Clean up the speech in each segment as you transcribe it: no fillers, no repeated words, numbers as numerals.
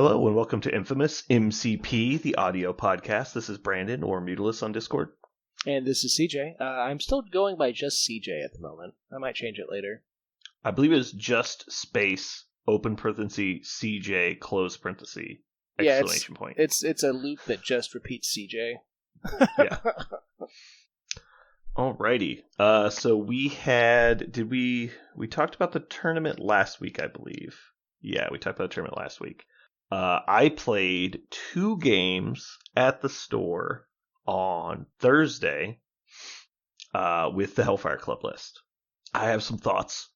Hello and welcome to Infamous MCP, the audio podcast. This is Brandon, or Mutilus on Discord. And this is CJ. I'm still going by just CJ at the moment. I might change it later. I believe it's just space, open parenthesis, CJ, close parenthesis, exclamation point. It's a loop that just repeats CJ. Yeah. Alrighty. So we talked about the tournament last week, I believe. Yeah, we talked about the tournament last week. I played 2 games at the store on Thursday with the Hellfire Club list. I have some thoughts.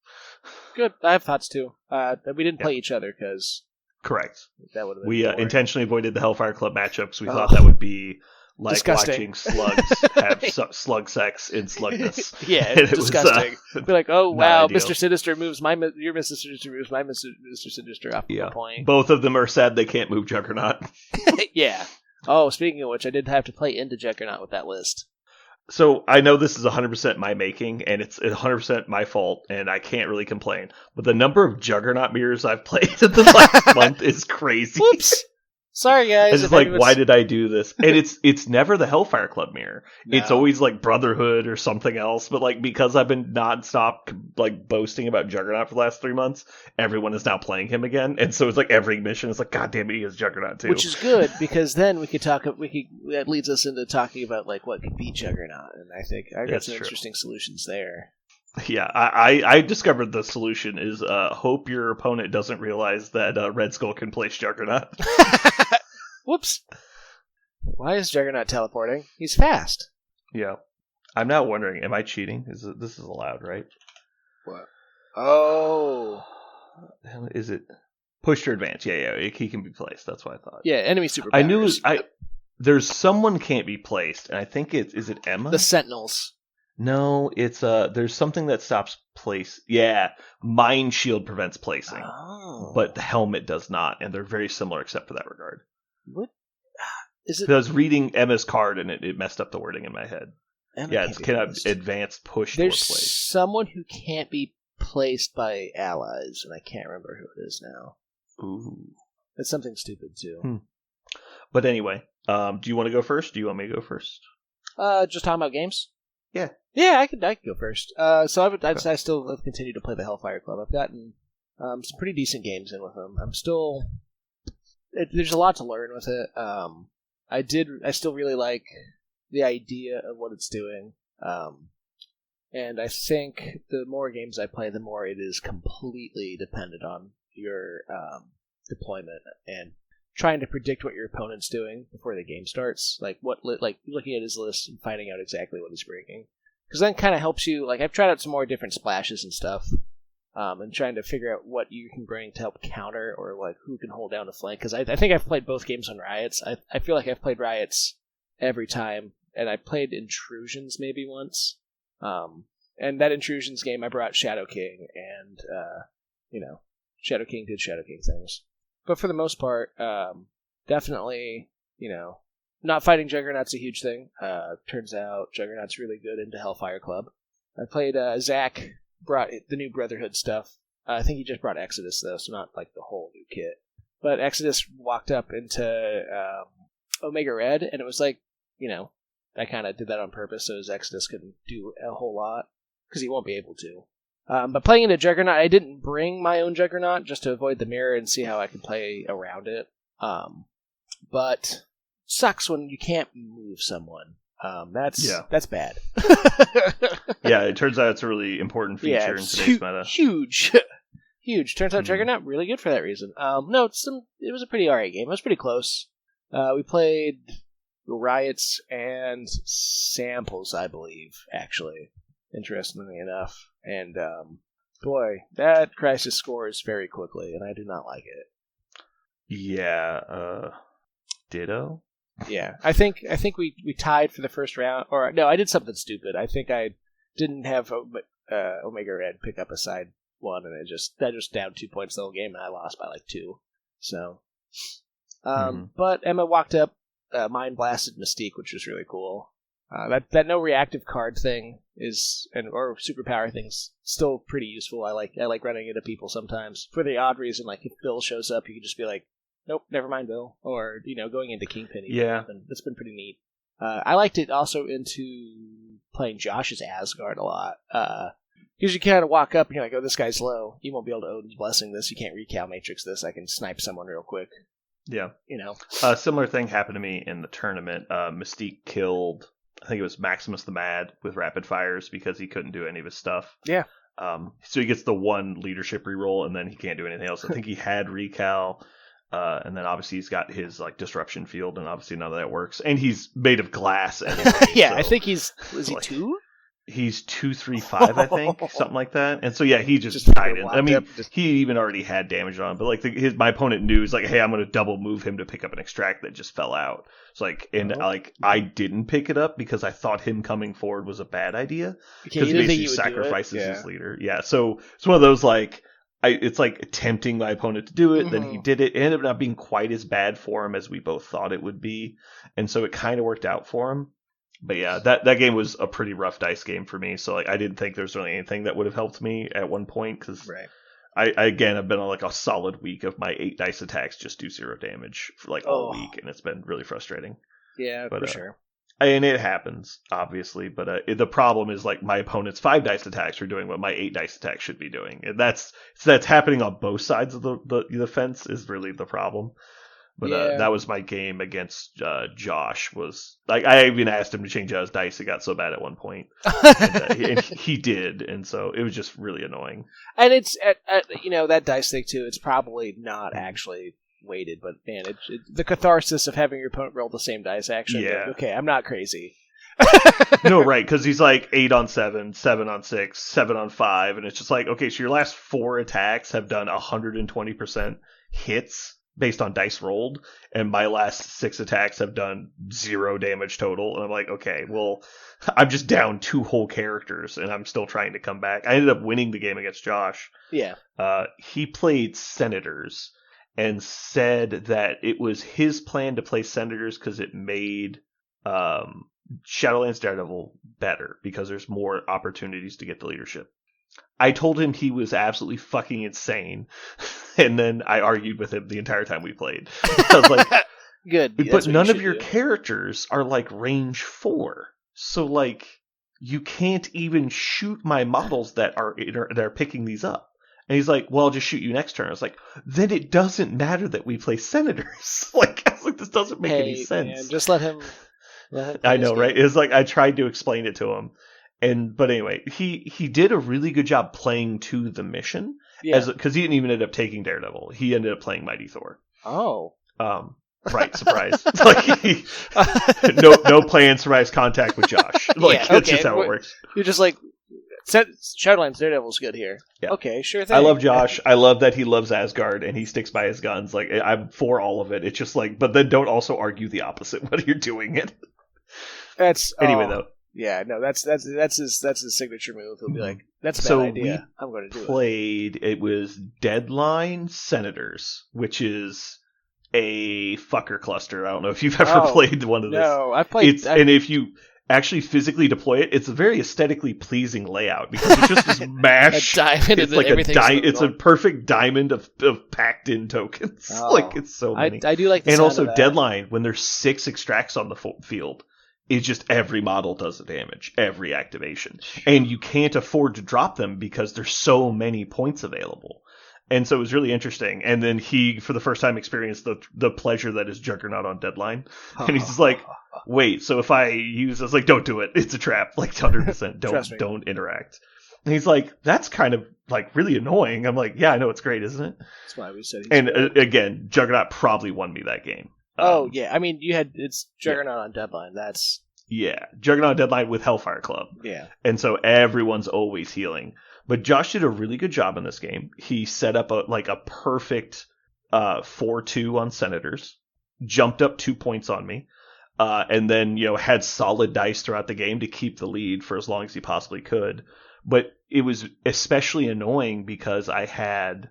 Good. I have thoughts too. We didn't play each other because... Correct. That would have been We boring. Intentionally avoided the Hellfire Club matchups. We thought that would be like disgusting. Watching slugs have slug sex in slugness. Yeah, it's disgusting. Be like, oh wow, ideal. Mr. Sinister moves your Mr. Sinister moves my Mr. Sinister off the point. Both of them are sad they can't move Juggernaut. Yeah. Oh, speaking of which, I did have to play into Juggernaut with that list. So I know this is 100% my making, and it's 100% my fault, and I can't really complain. But the number of Juggernaut mirrors I've played in the last month is crazy. Whoops. Sorry, guys. It's just like, why did I do this? And it's never the Hellfire Club mirror. No. It's always like Brotherhood or something else. But like because I've been nonstop like boasting about Juggernaut for the last 3 months, everyone is now playing him again. And so it's like every mission is like, God damn it, he is Juggernaut too. Which is good because then that leads us into talking about like what could beat Juggernaut, and I think I got some interesting solutions there. Yeah, I discovered the solution is hope your opponent doesn't realize that Red Skull can place Juggernaut. Whoops. Why is Juggernaut teleporting? He's fast. Yeah. I'm now wondering, am I cheating? This is allowed, right? What? Oh. Is it push to advance? Yeah, he can be placed. That's what I thought. Yeah, enemy superpowers. I knew there's someone can't be placed, and I think is it Emma? The Sentinels. No, it's there's something that stops place. Yeah, Mind Shield prevents placing, but the helmet does not, and they're very similar except for that regard. What is it? Because I was reading Emma's card and it messed up the wording in my head. It's cannot advance, push, There's or place. Someone who can't be placed by allies, and I can't remember who it is now. Ooh, it's something stupid too. But anyway, do you want to go first? Do you want me to go first? Just talking about games. Yeah, I could go first. So I still have continued to play the Hellfire Club. I've gotten some pretty decent games in with them. I'm still there's a lot to learn with it. I still really like the idea of what it's doing. And I think the more games I play, the more it is completely dependent on your deployment and trying to predict what your opponent's doing before the game starts, like looking at his list and finding out exactly what he's bringing, because then kind of helps you. Like I've tried out some more different splashes and stuff, and trying to figure out what you can bring to help counter or like who can hold down a flank. Because I think I've played both games on Riots. I feel like I've played Riots every time, and I played Intrusions maybe once. And that Intrusions game, I brought Shadow King, and Shadow King did Shadow King things. But for the most part, definitely, not fighting Juggernaut's a huge thing. Turns out Juggernaut's really good into Hellfire Club. I played, Zach brought the new Brotherhood stuff. I think he just brought Exodus, though, so not like the whole new kit. But Exodus walked up into Omega Red, and it was like, I kind of did that on purpose so his Exodus couldn't do a whole lot, because he won't be able to. But playing into Juggernaut, I didn't bring my own Juggernaut just to avoid the mirror and see how I could play around it. But sucks when you can't move someone. That's bad. Yeah, it turns out it's a really important feature in today's meta. Huge. Turns out Juggernaut really good for that reason. No, it was a pretty alright game. It was pretty close. We played Riots and Samples, I believe, actually. Interestingly enough. And, boy, that Crisis scores very quickly, and I do not like it. Yeah, ditto? Yeah, I think we tied for the first round, or no, I did something stupid. I think I didn't have Omega Red pick up a side one, and that just down 2 points the whole game, and I lost by like 2. So, but Emma walked up, Mind Blasted Mystique, which was really cool. That no reactive card thing or superpower thing's still pretty useful. I like running into people sometimes for the odd reason. Like if Bill shows up, you can just be like, nope, never mind, Bill. Or, going into Kingpin. Yeah. That's been pretty neat. I liked it also into playing Josh's Asgard a lot. Because you kind of walk up and you're like, oh, this guy's low. You won't be able to Odin's Blessing this. You can't recal matrix this. I can snipe someone real quick. Yeah. A similar thing happened to me in the tournament. Mystique killed, I think it was Maximus the Mad with rapid fires because he couldn't do any of his stuff. Yeah. So he gets the one leadership reroll and then he can't do anything else. I think he had recal. And then obviously he's got his disruption field, and obviously none of that works. And he's made of glass. Anyway, yeah, so, I think is he 2? He's 2-3-5, I think, something like that. And so yeah, he just died. I mean, he even already had damage on him, but my opponent knew, he's like, hey, I'm going to double move him to pick up an extract that just fell out. It's I didn't pick it up because I thought him coming forward was a bad idea because he basically sacrifices his leader. Yeah, so it's one of those it's like tempting my opponent to do it. Then he did it. It ended up not being quite as bad for him as we both thought it would be. And so it kind of worked out for him. But yeah, that game was a pretty rough dice game for me. So I didn't think there was really anything that would have helped me at one point. Because I've been on a solid week of my 8 dice attacks just do 0 damage for all week. And it's been really frustrating. Yeah, for sure. And it happens, obviously, but the problem is my opponent's 5 dice attacks are doing what my 8 dice attacks should be doing, and that's happening on both sides of the fence is really the problem. But that was my game against Josh. Was I even asked him to change out his dice. It got so bad at one point, and he did, and so it was just really annoying. And it's that dice thing too. It's probably not actually weighted, but man, the catharsis of having your opponent roll the same dice actually. Yeah. Okay, I'm not crazy. No, right, because he's 8 on 7, 7 on 6, 7 on 5, and it's just okay, so your last 4 attacks have done 120% hits based on dice rolled, and my last 6 attacks have done 0 damage total, and I'm like, okay, well, I'm just down 2 whole characters, and I'm still trying to come back. I ended up winning the game against Josh. Yeah. He played Senators, and said that it was his plan to play Senators because it made Shadowlands Daredevil better because there's more opportunities to get the leadership. I told him he was absolutely fucking insane, and then I argued with him the entire time we played. I was like, good. But none of your characters are range 4, so you can't even shoot my models that are picking these up. And he's like, well, I'll just shoot you next turn. I was like, then it doesn't matter that we play Senators. I was like, this doesn't make any sense. Man, just let him I know, right? It's I tried to explain it to him. But anyway, he did a really good job playing to the mission. Yeah. Because he didn't even end up taking Daredevil. He ended up playing Mighty Thor. Oh. Right, surprise. No planned surprise contact with Josh. That's just how it works. You're just Shadowlands Daredevil's good here. Yeah. Okay, sure thing. I love Josh. I love that he loves Asgard and he sticks by his guns. I'm for all of it. It's just but then don't also argue the opposite when you're doing it. Anyway, though. Yeah, no, that's his signature move. He'll be like, "That's a bad idea. I'm going to do it." It was Deadline Senators, which is a fucker cluster. I don't know if you've ever played one of this. No, I've played. And if you actually physically deploy it, it's a very aesthetically pleasing layout because it's just this mash. A diamond. It's a perfect diamond of packed in tokens. It's so many. I do like the and sound also of that. Deadline, when there's 6 extracts on the field, it's just every model does the damage, every activation, and you can't afford to drop them because there's so many points available. And so it was really interesting. And then he, for the first time, experienced the pleasure that is Juggernaut on Deadline. And he's just like, wait, so if I use this, don't do it. It's a trap. 100%. Don't interact. And he's like, that's kind of really annoying. I'm like, yeah, I know, it's great, isn't it? That's why we said again, Juggernaut probably won me that game. Yeah. I mean, it's Juggernaut on Deadline. That's... Yeah. Juggernaut on Deadline with Hellfire Club. Yeah. And so everyone's always healing. But Josh did a really good job in this game. He set up a perfect 4-2 on Senators, jumped up 2 points on me, and then had solid dice throughout the game to keep the lead for as long as he possibly could. But it was especially annoying because I had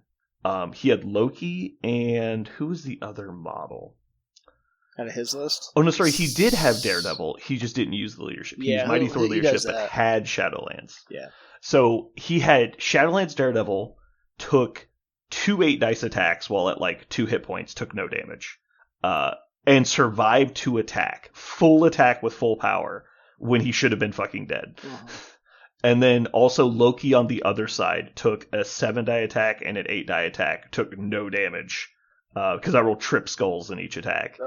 he had Loki and who was the other model? Out of his list? Oh no, sorry, he did have Daredevil. He just didn't use the leadership. He used Mighty Thor leadership, but had Shadowlands. Yeah. So he had Shadowlands Daredevil took 2 8-dice attacks while at like 2 hit points, took no damage, and survived to attack, full attack with full power when he should have been fucking dead. Mhm. And then also Loki on the other side took a 7-die attack and an 8-die attack, took no damage because I rolled trip skulls in each attack.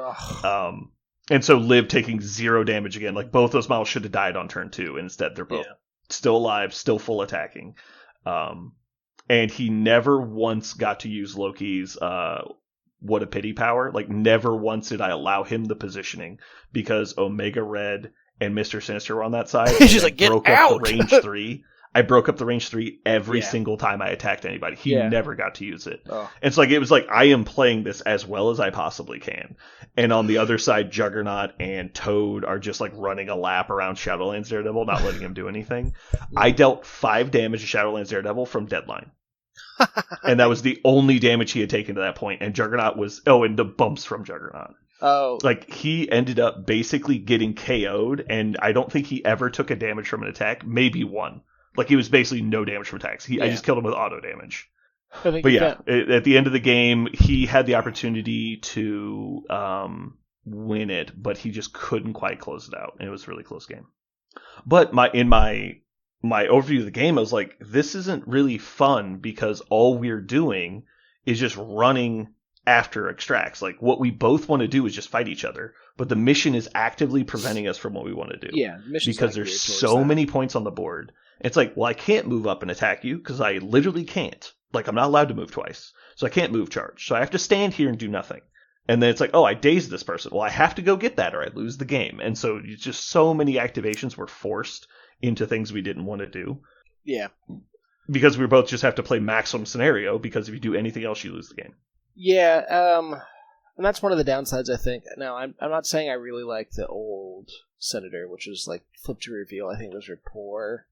And so Liv taking 0 damage again. Like both those models should have died on turn 2. Instead, they're both still alive, still full attacking. And he never once got to use Loki's What a Pity power. Like never once did I allow him the positioning because Omega Red and Mr. Sinister were on that side. She's like, get broke out! Up the range 3. I broke up the range 3 every single time I attacked anybody. He never got to use it. Oh. And so it was like, I am playing this as well as I possibly can. And on the other side, Juggernaut and Toad are just like running a lap around Shadowlands Daredevil, not letting him do anything. I dealt 5 damage to Shadowlands Daredevil from Deadline. And that was the only damage he had taken to that point. And Juggernaut was, and the bumps from Juggernaut. Oh. Like, he ended up basically getting KO'd, and I don't think he ever took a damage from an attack. Maybe one. Like, he was basically no damage from attacks. I just killed him with auto damage. But at the end of the game, he had the opportunity to win it, but he just couldn't quite close it out. And it was a really close game. But in my overview of the game, I was like, this isn't really fun because all we're doing is just running after extracts. Like, what we both want to do is just fight each other, but the mission is actively preventing us from what we want to do. Yeah, because there's so many points on the board. It's like, well, I can't move up and attack you because I literally can't. Like, I'm not allowed to move twice, so I can't move charge. So I have to stand here and do nothing. And then it's like, oh, I dazed this person. Well, I have to go get that or I lose the game. And so it's just so many activations were forced into things we didn't want to do. Yeah. Because we both just have to play maximum scenario, because if you do anything else, you lose the game. Yeah, and that's one of the downsides, I think. Now, I'm not saying I really like the old Senator, which was like flip to reveal. I think those are poor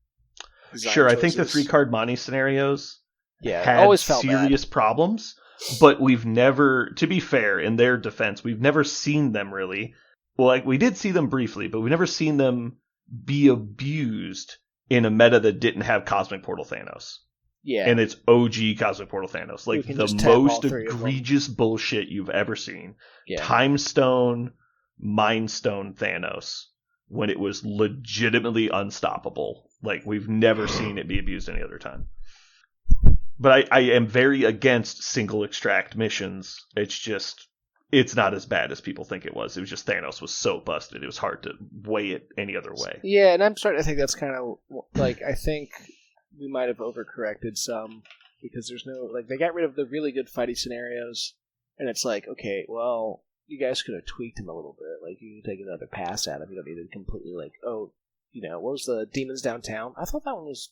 design choices. I think the 3-card Monty scenarios had always felt serious problems, but we've never, to be fair, in their defense, we've never seen them really. Well, like, we did see them briefly, but we've never seen them be abused in a meta that didn't have Cosmic Portal Thanos. Yeah. And it's OG Cosmic Portal Thanos. Like, the most egregious bullshit you've ever seen. Yeah. Time Stone, Mind Stone Thanos, when it was legitimately unstoppable. Like, we've never seen it be abused any other time. But I am very against single extract missions. It's just, it's not as bad as people think it was. It was just Thanos was so busted, it was hard to weigh it any other way. Yeah, and I'm starting to think that's kind of, like, I think we might have overcorrected some, because there's no, like, they got rid of the really good fighting scenarios, and it's like, okay, well, you guys could have tweaked him a little bit. Like, you can take another pass at him. You don't need to completely, like, what was the Demons Downtown? I thought that one was,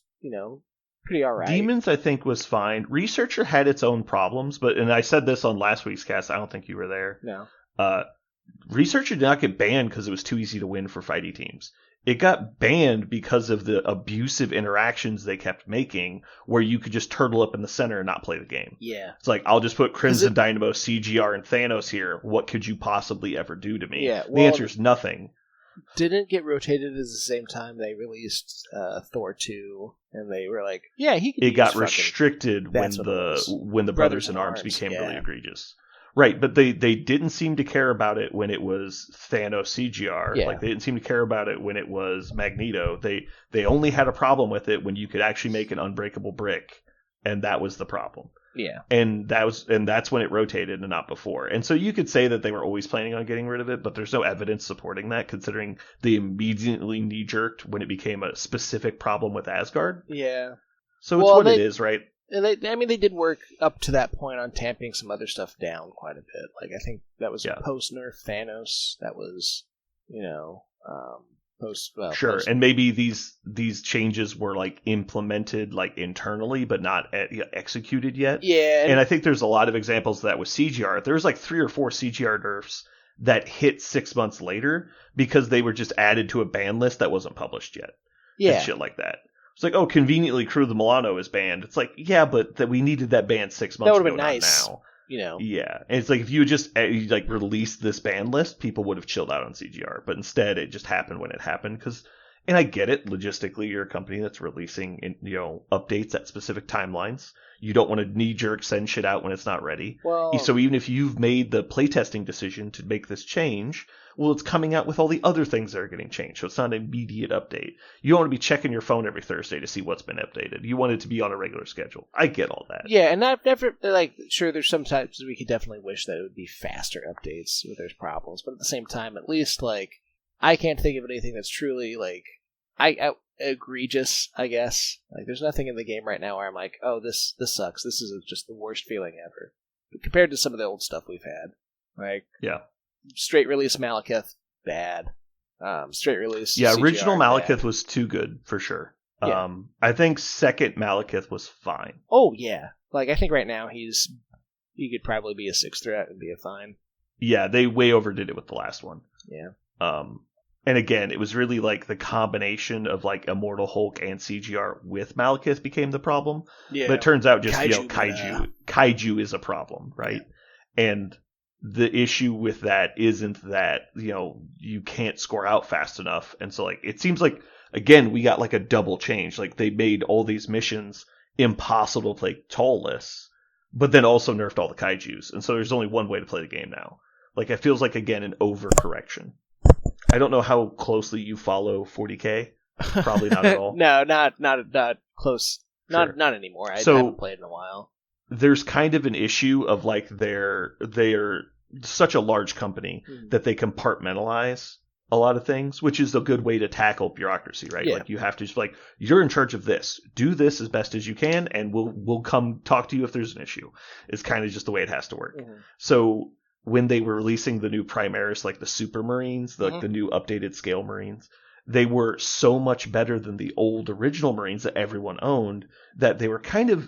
pretty alright. Demons, I think, was fine. Researcher had its own problems, and I said this on last week's cast, I don't think you were there. No. Researcher did not get banned because it was too easy to win for fighting teams. It got banned because of the abusive interactions they kept making, where you could just turtle up in the center and not play the game. Yeah. It's like, I'll just put Crimson Dynamo, CGR, and Thanos here. What could you possibly ever do to me? Yeah, the answer is nothing. Didn't get rotated at the same time they released Thor 2, and they were like, yeah, he could It got restricted when the Brothers in Arms became really egregious. Right, but they didn't seem to care about it when it was Thanos CGR. Yeah. Like, they didn't seem to care about it when it was Magneto. They only had a problem with it when you could actually make an unbreakable brick, and that was the problem. Yeah. And that's when it rotated and not before. And so you could say that they were always planning on getting rid of it, but there's no evidence supporting that, considering they immediately knee-jerked when it became a specific problem with Asgard. Yeah. So it's what it is, right? And they did work up to that point on tamping some other stuff down quite a bit. Like, I think that was post-nerf Thanos. That was, Sure, and maybe these changes were, like, implemented, like, internally, but not executed yet. Yeah. And I think there's a lot of examples of that with CGR. There was, like, 3 or 4 CGR nerfs that hit 6 months later because they were just added to a ban list that wasn't published yet. Yeah. And shit like that. It's like, oh, conveniently, Crew of the Milano is banned. It's like, yeah, but we needed that ban 6 months ago. That would have been nice. Now. Yeah. And it's like, if you just released this ban list, people would have chilled out on CGR. But instead, it just happened when it happened. Because And I get it. Logistically, you're a company that's releasing, updates at specific timelines. You don't want to knee-jerk send shit out when it's not ready. Well, so even if you've made the playtesting decision to make this change, well, it's coming out with all the other things that are getting changed. So it's not an immediate update. You don't want to be checking your phone every Thursday to see what's been updated. You want it to be on a regular schedule. I get all that. Yeah, and sure, there's some times we could definitely wish that it would be faster updates if there's problems. But at the same time, at least, I can't think of anything that's truly, egregious, I guess. There's nothing in the game right now where I'm like, oh, this sucks. This is just the worst feeling ever. But compared to some of the old stuff we've had. Yeah. Straight release Malekith, bad. Straight release Yeah, CGR, original Malekith bad. was too good, for sure. Yeah. I think second Malekith was fine. Oh, yeah. I think right now he could probably be a 6 threat and be a fine. Yeah, they way overdid it with the last one. Yeah. And again, it was really the combination of Immortal Hulk and CGR with Malekith became the problem. Yeah. But it turns out just Kaiju, kaiju is a problem, right? Yeah. And the issue with that isn't that you can't score out fast enough, and so it seems again we got a double change. They made all these missions impossible to play tall-less, but then also nerfed all the kaijus, and so there's only one way to play the game now. It feels again an overcorrection. I don't know how closely you follow 40K. Probably not at all. No, not close. Sure. Not anymore. I haven't played in a while. There's kind of an issue of they're such a large company that they compartmentalize a lot of things, which is a good way to tackle bureaucracy, right? Yeah. You have to just you're in charge of this. Do this as best as you can, and we'll come talk to you if there's an issue. It's kind of just the way it has to work. Mm-hmm. So when they were releasing the new Primaris, the Super Marines, the new updated scale Marines, they were so much better than the old original Marines that everyone owned that they were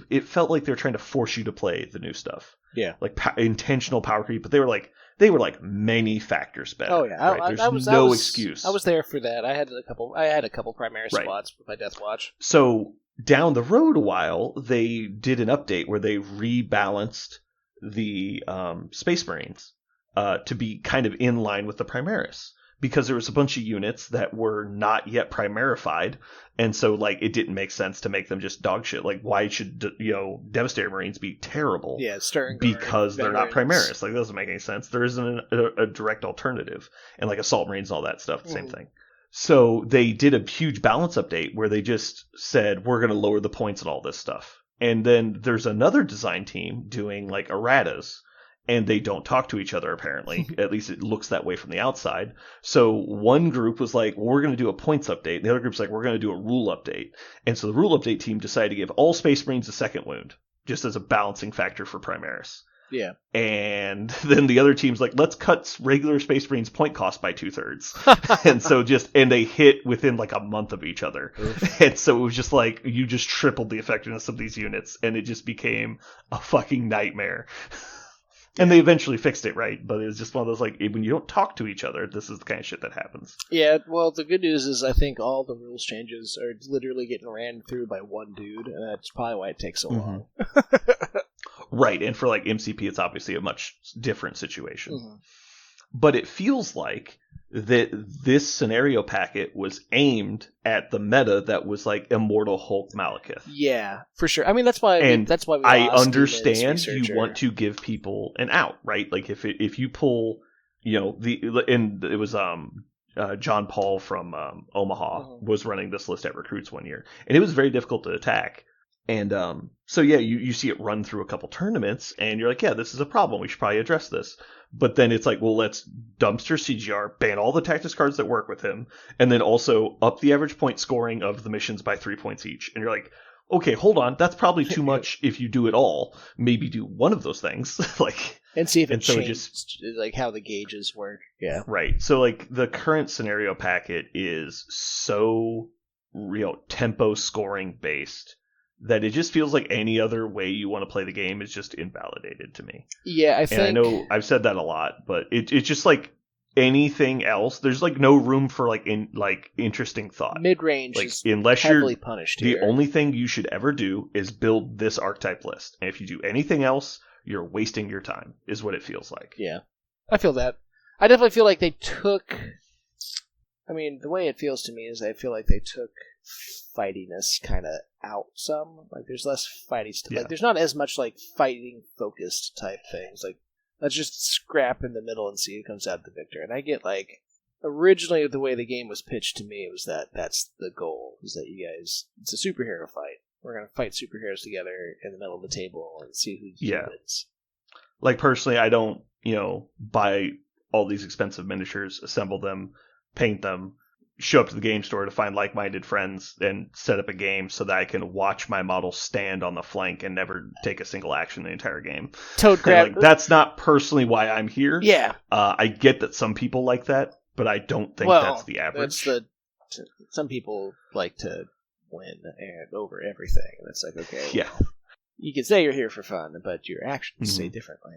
it felt like they were trying to force you to play the new stuff. Yeah. Intentional power creep, but they were many factors better. Oh yeah. Right? There's no excuse. I was there for that. I had a couple Primaris squads with my Death Watch. So down the road a while, they did an update where they rebalanced the Space Marines to be kind of in line with the Primaris, because there was a bunch of units that were not yet primarified, and so it didn't make sense to make them just dog shit. Why should Devastator Marines be terrible? Yeah, Stern because they're not veterans. Primaris. That doesn't make any sense. There isn't a direct alternative, and Assault Marines and all that stuff, the same thing. So they did a huge balance update where they just said, we're going to lower the points and all this stuff. And then there's another design team doing erratas, and they don't talk to each other, apparently. At least it looks that way from the outside. So one group was we're going to do a points update. The other group's we're going to do a rule update. And so the rule update team decided to give all Space Marines a second wound, just as a balancing factor for Primaris. Yeah. And then the other team's let's cut regular Space Marines point cost by 2/3. And so and they hit within a month of each other. Oof. And so it was just you just tripled the effectiveness of these units, and it just became a fucking nightmare. And they eventually fixed it, right? But it was just one of those when you don't talk to each other, this is the kind of shit that happens. Yeah, well, the good news is I think all the rules changes are literally getting ran through by one dude, and that's probably why it takes so long. Right, and for MCP, it's obviously a much different situation. Mm-hmm. But it feels like that this scenario packet was aimed at the meta that was Immortal Hulk Malekith. Yeah, for sure. I mean, that's why. That's why we I lost understand you want to give people an out, right? If you pull, it was John Paul from Omaha was running this list at Recruits one year, and it was very difficult to attack. And so yeah, you see it run through a couple tournaments, and you're yeah, this is a problem. We should probably address this. But then it's well, let's dumpster CGR, ban all the tactics cards that work with him, and then also up the average point scoring of the missions by 3 points each. And you're okay, hold on, that's probably too much if you do it all. Maybe do one of those things, and see if it changed, how the gauges work. Yeah, right. So the current scenario packet is so tempo scoring based that it just feels like any other way you want to play the game is just invalidated to me. Yeah, I think... And I know I've said that a lot, but it's just anything else. There's no room for interesting thought. Mid-range is unless heavily punished here. The only thing you should ever do is build this archetype list. And if you do anything else, you're wasting your time, is what it feels like. Yeah, I feel that. I definitely feel like they took... I mean, the way it feels to me is I feel like they took fightiness kind of out some. Like, there's less fighty stuff. Yeah. Like, there's not as much, like, fighting-focused type things. Like, let's just scrap in the middle and see who comes out the victor. And I get, like, originally the way the game was pitched to me was that that's the goal, is that you guys, it's a superhero fight. We're going to fight superheroes together in the middle of the table and see who wins. Like, personally, I don't, buy all these expensive miniatures, assemble them, paint them, show up to the game store to find like-minded friends and set up a game so that I can watch my model stand on the flank and never take a single action the entire game. Toad grab. Like, that's not personally why I'm here. Yeah. I get that some people like that, but I don't think that's the average. Some people like to win and over everything, and it's like, okay, yeah. Well, you can say you're here for fun, but your actions say differently.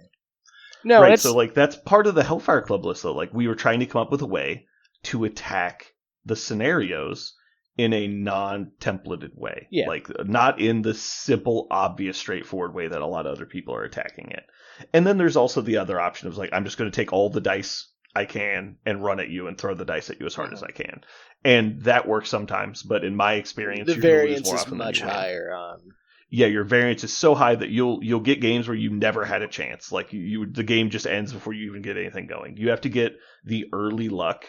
No, right. So, like, that's part of the Hellfire Club list, though. Like, we were trying to come up with a way to attack the scenarios in a non-templated way. Yeah. Like, not in the simple, obvious, straightforward way that a lot of other people are attacking it. And then there's also the other option of, like, I'm just going to take all the dice I can and run at you and throw the dice at you as hard as I can. And that works sometimes, but in my experience, the variance is much higher on... Yeah, your variance is so high that you'll get games where you never had a chance. Like, the game just ends before you even get anything going. You have to get the early luck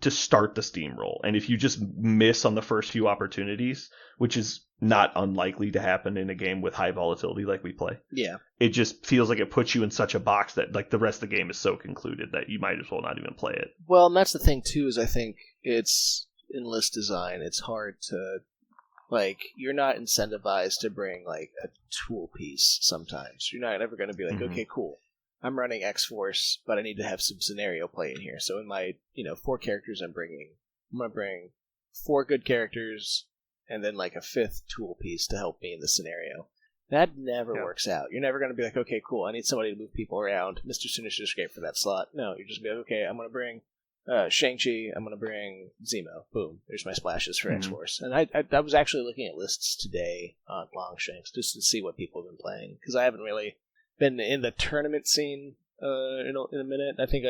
to start the steamroll. And if you just miss on the first few opportunities, which is not unlikely to happen in a game with high volatility like we play, it just feels like it puts you in such a box that, like, the rest of the game is so concluded that you might as well not even play it. Well, and that's the thing, too, is I think it's in list design, it's hard to... Like, you're not incentivized to bring, like, a tool piece sometimes. You're not ever going to be like, okay, cool. I'm running X-Force, but I need to have some scenario play in here. So in my, 4 characters I'm going to bring 4 good characters and then, like, a 5th tool piece to help me in the scenario. That never works out. You're never going to be like, okay, cool, I need somebody to move people around. Mr. Sinister's great for that slot. No, you're just be like, okay, I'm going to bring... Shang-Chi, I'm going to bring Zemo. Boom. There's my splashes for X-Force. And I was actually looking at lists today on Longshanks just to see what people have been playing, because I haven't really been in the tournament scene in a minute. I think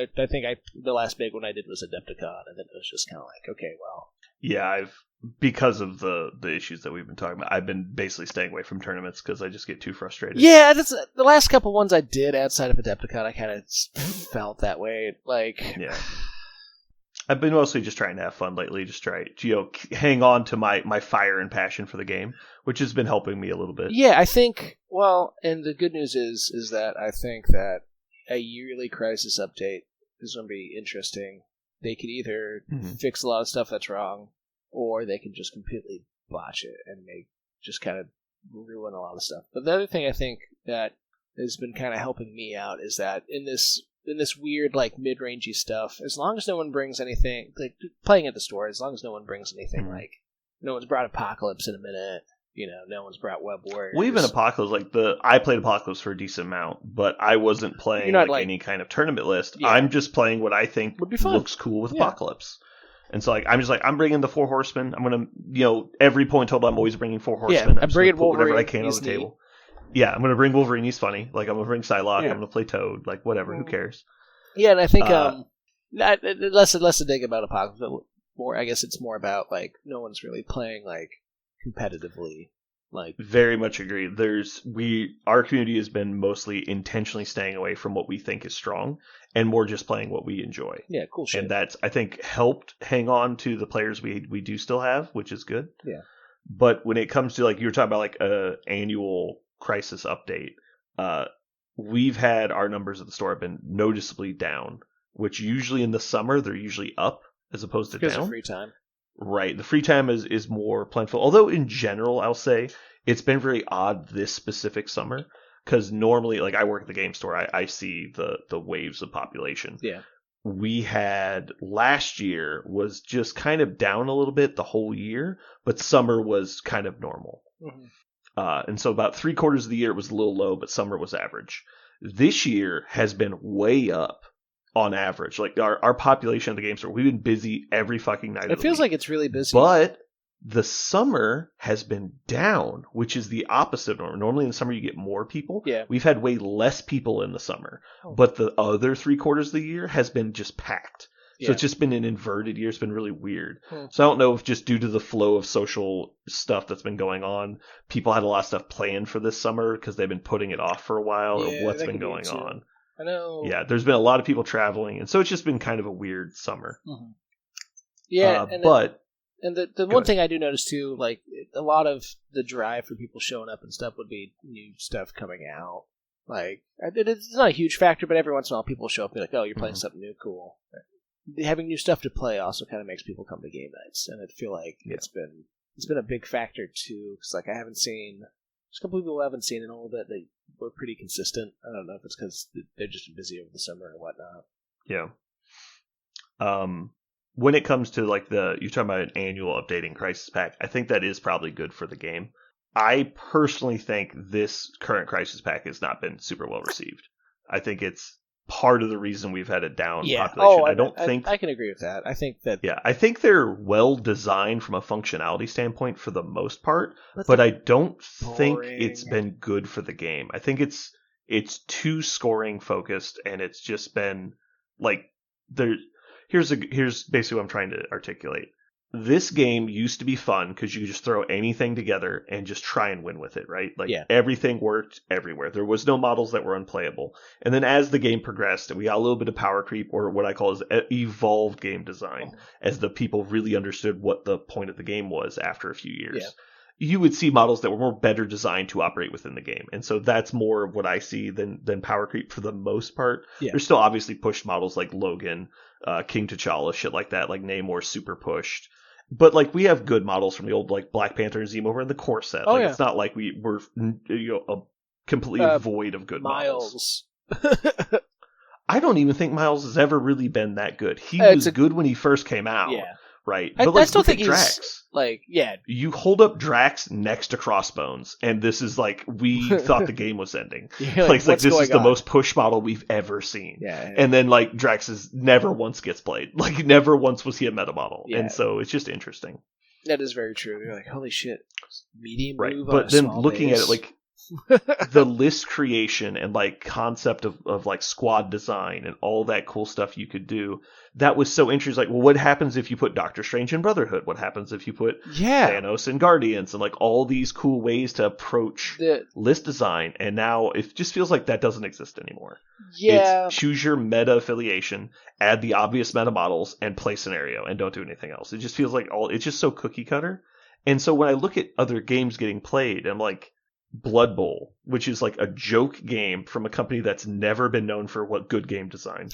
the last big one I did was Adepticon, and then it was just kind of like, okay, well. Yeah, because of the issues that we've been talking about, I've been basically staying away from tournaments because I just get too frustrated. Yeah, that's the last couple ones I did outside of Adepticon, I kind of felt that way. Like... Yeah. I've been mostly just trying to have fun lately, just try to hang on to my fire and passion for the game, which has been helping me a little bit. Yeah, I think, well, and the good news is that I think that a yearly Crisis update is going to be interesting. They could either fix a lot of stuff that's wrong, or they can just completely botch it and just kind of ruin a lot of stuff. But the other thing I think that has been kind of helping me out is that in this weird, like, mid-rangey stuff, as long as no one brings anything, like, playing at the store, as long as no one brings anything, like, no one's brought Apocalypse in a minute, no one's brought Web Warriors. Well, even Apocalypse, I played Apocalypse for a decent amount, but I wasn't playing any kind of tournament list. Yeah. I'm just playing what I think looks cool with Apocalypse. And so, like, I'm bringing the 4 Horsemen. I'm going to, every point total, I'm always bringing 4 Horsemen. I'm bringing Wolverine. Whatever I can on the table. Yeah, I'm going to bring Wolverine. He's funny. Like, I'm going to bring Psylocke. I'm going to play Toad. Like, whatever. Who cares? Yeah, and I think less to dig about Apocalypse, but more, I guess it's more about, like, no one's really playing, like, competitively. Like, very much agree. Our community has been mostly intentionally staying away from what we think is strong and more just playing what we enjoy. Yeah, cool shit. And that's, I think, helped hang on to the players we do still have, which is good. Yeah. But when it comes to, like, you were talking about, like, a annual Crisis update, we've had our numbers at the store have been noticeably down, which usually in the summer they're usually up as opposed to down. Because of free time. Right. The free time is more plentiful. Although in general, I'll say it's been very odd this specific summer, because normally, like, I work at the game store, I see the waves of population. Yeah. We had last year was just kind of down a little bit the whole year, but summer was kind of normal. Mm-hmm. And so about 3/4 of the year it was a little low, but summer was average. This year has been way up on average. Like, our population of the game store, we've been busy every fucking night. It feels like it's really busy. But the summer has been down, which is the opposite. Normally in the summer you get more people. Yeah. We've had way less people in the summer. But the other 3/4 of the year has been just packed. So it's just been an inverted year. It's been really weird. So I don't know if just due to the flow of social stuff that's been going on, people had a lot of stuff planned for this summer because they've been putting it off for a while, or what's been going on. I know. Yeah, there's been a lot of people traveling, and so it's just been kind of a weird summer. Yeah, and the one thing I do notice too, like a lot of the drive for people showing up and stuff would be new stuff coming out. Like it's not a huge factor, but every once in a while people show up and be like, "Oh, you're playing something new, cool." Having new stuff to play also kind of makes people come to game nights, and I feel like it's been a big factor too. Because like I haven't seen, there's a couple people I haven't seen in a little bit. They were pretty consistent. I don't know if it's because they're just busy over the summer or whatnot. Yeah. When it comes to like you're talking about an annual updating Crisis Pack, I think that is probably good for the game. I personally think this current Crisis Pack has not been super well received. I think it's part of the reason we've had a down population. I can agree with that. I think that I think they're well designed from a functionality standpoint for the most part, but I don't think it's been good for the game. I think it's too scoring focused, and it's just been like Here's basically what I'm trying to articulate. This game used to be fun because you could just throw anything together and just try and win with it, right? Like everything worked everywhere. There was no models that were unplayable. And then as the game progressed, we got a little bit of power creep, or what I call is evolved game design, as the people really understood what the point of the game was after a few years. Yeah. You would see models that were more better designed to operate within the game. And so that's more of what I see than power creep for the most part. Yeah. There's still obviously pushed models like Logan, King T'Challa, shit like that, like Namor super pushed. But like we have good models from the old like Black Panther and Zemo in the core set. It's not like we're completely void of good models. I don't even think Miles has ever really been that good. He was good when he first came out. Yeah. Right. But I still think he's Drax. You hold up Drax next to Crossbones, and this is like we thought the game was ending. This is the most push model we've ever seen. Yeah. And then like Drax never once gets played. Like never once was he a meta model. Yeah. And so it's just interesting. That is very true. You're like, holy shit. Medium move. But then looking at it like the list creation and like concept of like squad design and all that cool stuff you could do, that was so interesting. Like, well, what happens if you put Doctor Strange in Brotherhood? What happens if you put Thanos in Guardians? And like all these cool ways to approach list design. And now it just feels like that doesn't exist anymore. Yeah. It's choose your meta affiliation, add the obvious meta models, and play scenario, and don't do anything else. It just feels like it's just so cookie cutter. And so when I look at other games getting played, I'm like, Blood Bowl, which is like a joke game from a company that's never been known for what good game design,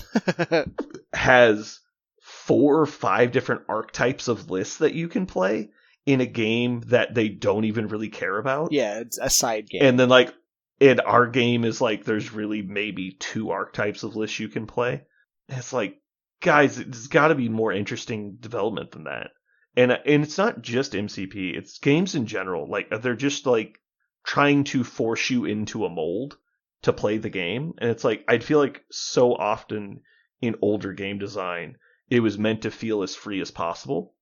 has 4 or 5 different archetypes of lists that you can play in a game that they don't even really care about. Yeah, it's a side game. And then like in our game is like there's really maybe 2 archetypes of lists you can play. And it's like, guys, there's got to be more interesting development than that. And it's not just MCP, it's games in general. Like they're just like trying to force you into a mold to play the game. And it's like, I'd feel like so often in older game design, it was meant to feel as free as possible.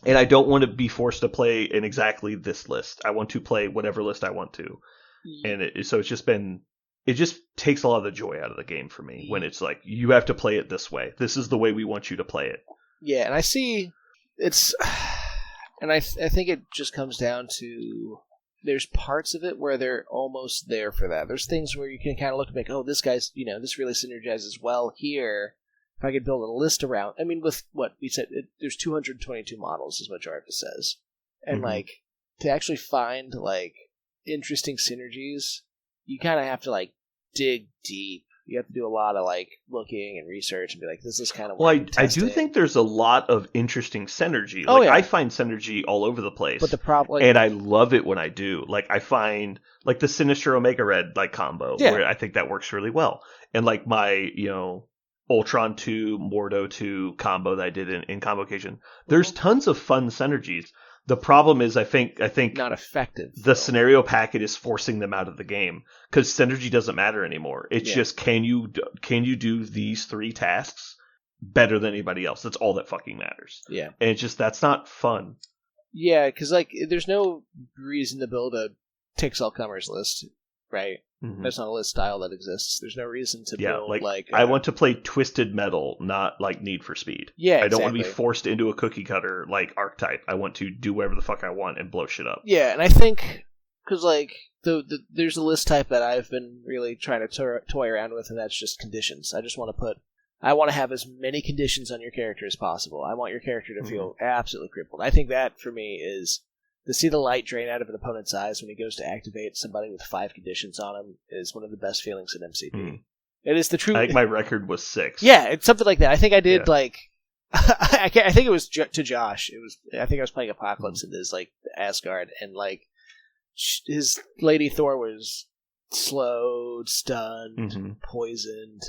And I don't want to be forced to play in exactly this list. I want to play whatever list I want to. And so it just takes a lot of the joy out of the game for me when it's like, you have to play it this way. This is the way we want you to play it. Yeah. And I see and I think it just comes down to, there's parts of it where they're almost there for that. There's things where you can kind of look and like, oh, this guy's, this really synergizes well here. If I could build a list around, I mean, with what we said, there's 222 models is what Jarvis says. And like, to actually find like interesting synergies, you kind of have to like dig deep. You have to do a lot of like looking and research and be like, this is kind of. Well, I do think there's a lot of interesting synergy. Like, I find synergy all over the place. But the problem, and I love it when I do. Like I find like the Sinister Omega Red like combo, where I think that works really well. And like my Ultron 2 Mordo 2 combo that I did in Convocation, there's tons of fun synergies. The problem is, I think not effective. The scenario packet is forcing them out of the game because synergy doesn't matter anymore. It's just can you do these 3 tasks better than anybody else? That's all that fucking matters. Yeah, and it's just that's not fun. Yeah, because like there's no reason to build a Ticks All Comers list, right? That's not a list style that exists. There's no reason to build like I want to play Twisted Metal, not like Need for Speed. Yeah, exactly. I don't want to be forced into a cookie cutter like archetype. I want to do whatever the fuck I want and blow shit up. Yeah, and I think because like there's a list type that I've been really trying to toy around with, and that's just conditions. I want to have as many conditions on your character as possible. I want your character to feel absolutely crippled. I think that for me is to see the light drain out of an opponent's eyes when he goes to activate somebody with 5 conditions on him is one of the best feelings in MCP. It is the true. I think my record was 6. Yeah, it's something like that. I think I did like. I think it was to Josh. I think I was playing Apocalypse in his like Asgard, and like his Lady Thor was slowed, stunned, poisoned,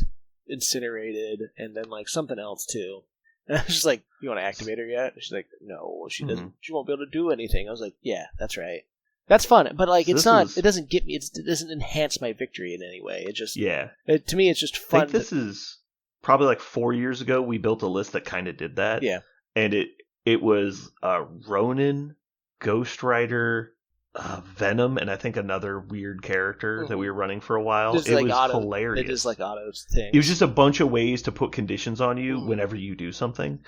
incinerated, and then like something else too. And I was just like, "You want to activate her yet?" And she's like, "No, she doesn't. She won't be able to do anything." I was like, "Yeah, that's right. That's fun." But like, it's not. It doesn't get me. It doesn't enhance my victory in any way. It just to me, it's just fun. I think this is probably like 4 years ago. We built a list that kind of did that. Yeah, and it was Ronin, Ghost Rider, Venom, and I think another weird character that we were running for a while. It was hilarious. It is like Otto's thing. It was just a bunch of ways to put conditions on you whenever you do something,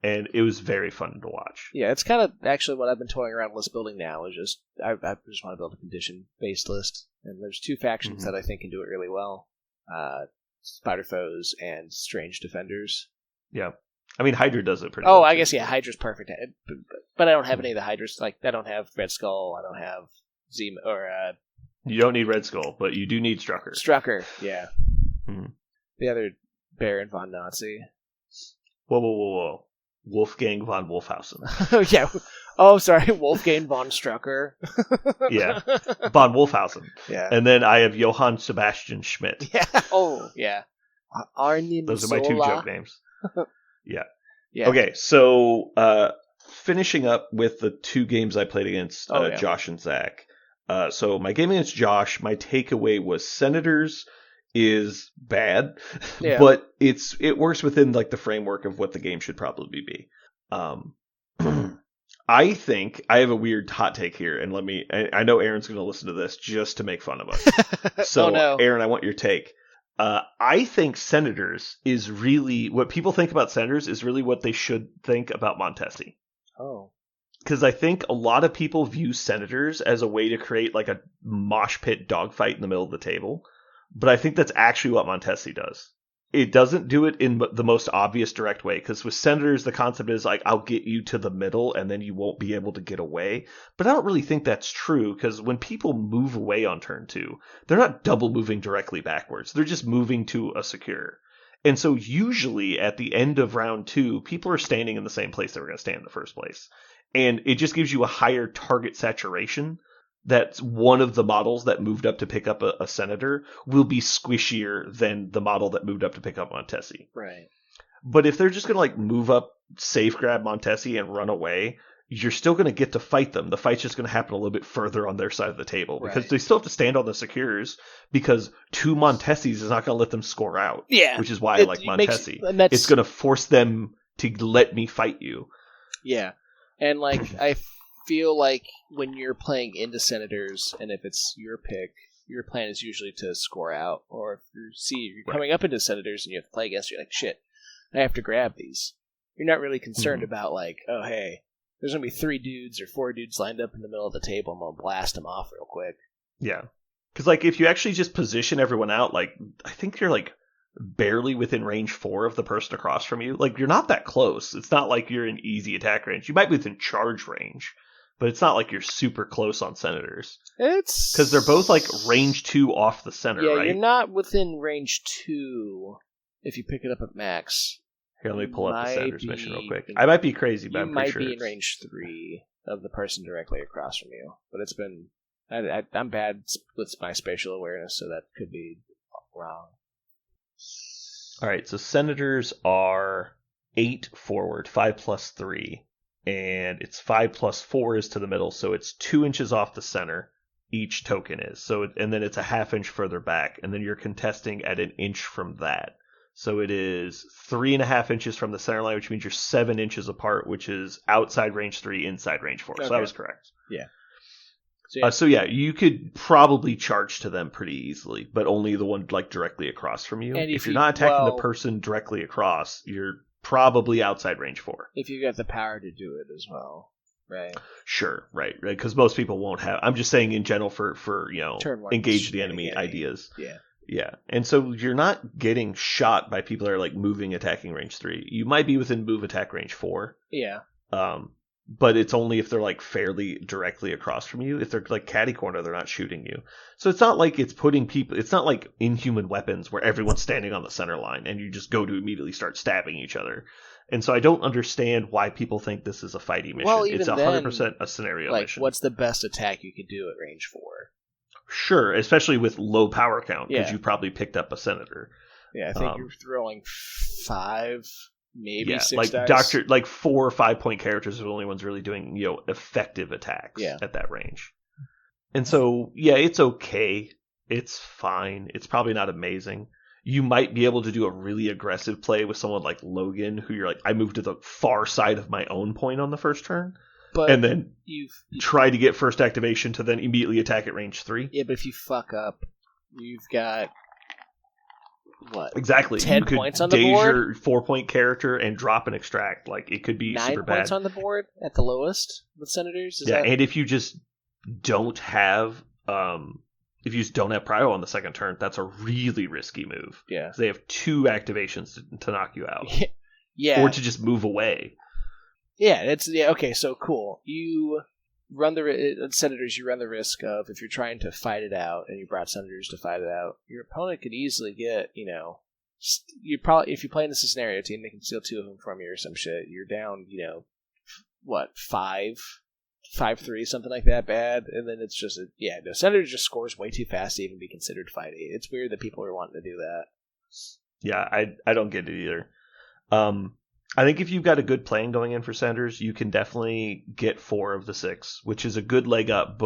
and it was very fun to watch. Yeah, it's kind of actually what I've been toying around list building now. Is just I just want to build a condition-based list, and there's 2 factions that I think can do it really well: Spider Foes and Strange Defenders. Yeah. I mean, Hydra does it pretty well. Oh, I guess, Hydra's perfect. But I don't have any of the Hydras. Like, I don't have Red Skull, I don't have Zemo, or... You don't need Red Skull, but you do need Strucker. Strucker, yeah. The other Baron von Nazi. Whoa. Wolfgang von Wolfhausen. Yeah. Oh, sorry, Wolfgang von Strucker. Yeah. Von Wolfhausen. Yeah. And then I have Johann Sebastian Schmidt. Yeah. Oh, yeah. Arnim Those are my Zola. 2 joke names. Yeah. Okay, so finishing up with the 2 games I played against Josh and Zach. So my game against Josh, my takeaway was Senators is bad, but it works within like the framework of what the game should probably be. I think I have a weird hot take here, and I know Aaron's going to listen to this just to make fun of us. So, Aaron, I want your take. I think Senators is really what people think about Senators is really what they should think about Montesi. Oh, because I think a lot of people view Senators as a way to create like a mosh pit dogfight in the middle of the table, but I think that's actually what Montesi does. It doesn't do it in the most obvious direct way, because with Senators, the concept is like, I'll get you to the middle and then you won't be able to get away. But I don't really think that's true, because when people move away on turn 2, they're not double moving directly backwards. They're just moving to a secure. And so usually at the end of round 2, people are standing in the same place they were going to stand in the first place. And it just gives you a higher target saturation. That's one of the models that moved up to pick up a Senator will be squishier than the model that moved up to pick up Montesi. Right. But if they're just going to like move up, safe grab Montesi and run away, you're still going to get to fight them. The fight's just going to happen a little bit further on their side of the table, because they still have to stand on the secures, because 2 Montesis is not going to let them score out. Yeah. Which is why I like Montesi. It's going to force them to let me fight you. Yeah. And like, I feel like when you're playing into Senators, and if it's your pick, your plan is usually to score out. Or if you're coming up into Senators and you have to play against, you're like, shit, I have to grab these. You're not really concerned about like, oh hey, there's gonna be 3 dudes or 4 dudes lined up in the middle of the table. I'm gonna blast them off real quick. Yeah, because like if you actually just position everyone out, like I think you're like barely within range 4 of the person across from you. Like you're not that close. It's not like you're in easy attack range. You might be within charge range, but it's not like you're super close on Senators. It's because they're both like range 2 off the center, right? Yeah, you're not within range 2 if you pick it up at max. Here, let me pull up the Senators mission real quick. I might be crazy, but I'm pretty sure. You might be in range 3 of the person directly across from you, but it's been... I'm bad with my spatial awareness, so that could be wrong. Alright, so Senators are 8 forward, 5 plus 3, and it's 5 plus 4 is to the middle, so it's 2 inches off the center, each token is. So, and then it's a half inch further back, and then you're contesting at an inch from that. So it is 3.5 inches from the center line, which means you're 7 inches apart, which is outside range 3, inside range 4. Okay. So that was correct. Yeah. So yeah, you could probably charge to them pretty easily, but only the one like directly across from you. And if you're not attacking the person directly across, you're probably outside range 4. If you got the power to do it as well, right? Sure, right, because most people won't have. I'm just saying in general for engage the enemy ideas. Yeah, and so you're not getting shot by people that are like moving attacking range 3. You might be within move attack range 4. Yeah. But it's only if they're like fairly directly across from you. If they're like catty corner, they're not shooting you. So it's not like it's putting people. It's not like Inhuman Weapons where everyone's standing on the center line and you just go to immediately start stabbing each other. And so I don't understand why people think this is a fighty mission. Well, it's 100% a scenario mission. What's the best attack you could do at range 4? Sure, especially with low power count because you probably picked up a senator. Yeah, I think you're throwing 5. Maybe 6 like dice. 4 or 5 point characters are the only ones really doing effective attacks at that range. And so it's okay, it's fine, it's probably not amazing. You might be able to do a really aggressive play with someone like Logan, who you're like, I moved to the far side of my own point on the first turn, and then you've try to get first activation to then immediately attack at range 3. Yeah, but if you fuck up, you've got. What? Exactly. 10 points on the board? Your 4-point character and drop and extract. Like, it could be 9 super bad. 9 points on the board at the lowest with Senators? And if you just don't have prio on the second turn, that's a really risky move. Yeah. They have 2 activations to knock you out. Yeah. Or to just move away. Yeah, okay, so cool. You run Senators, you run the risk of, if you're trying to fight it out, and you brought Senators to fight it out, your opponent could easily get, you probably, if you play in this scenario team, they can steal 2 of them from you or some shit. You're down, 5-3, something like that bad, and then it's just, Senators just scores way too fast to even be considered fighty. It's weird that people are wanting to do that. Yeah, I don't get it either. I think if you've got a good plan going in for Senators, you can definitely get 4 of the 6, which is a good leg up.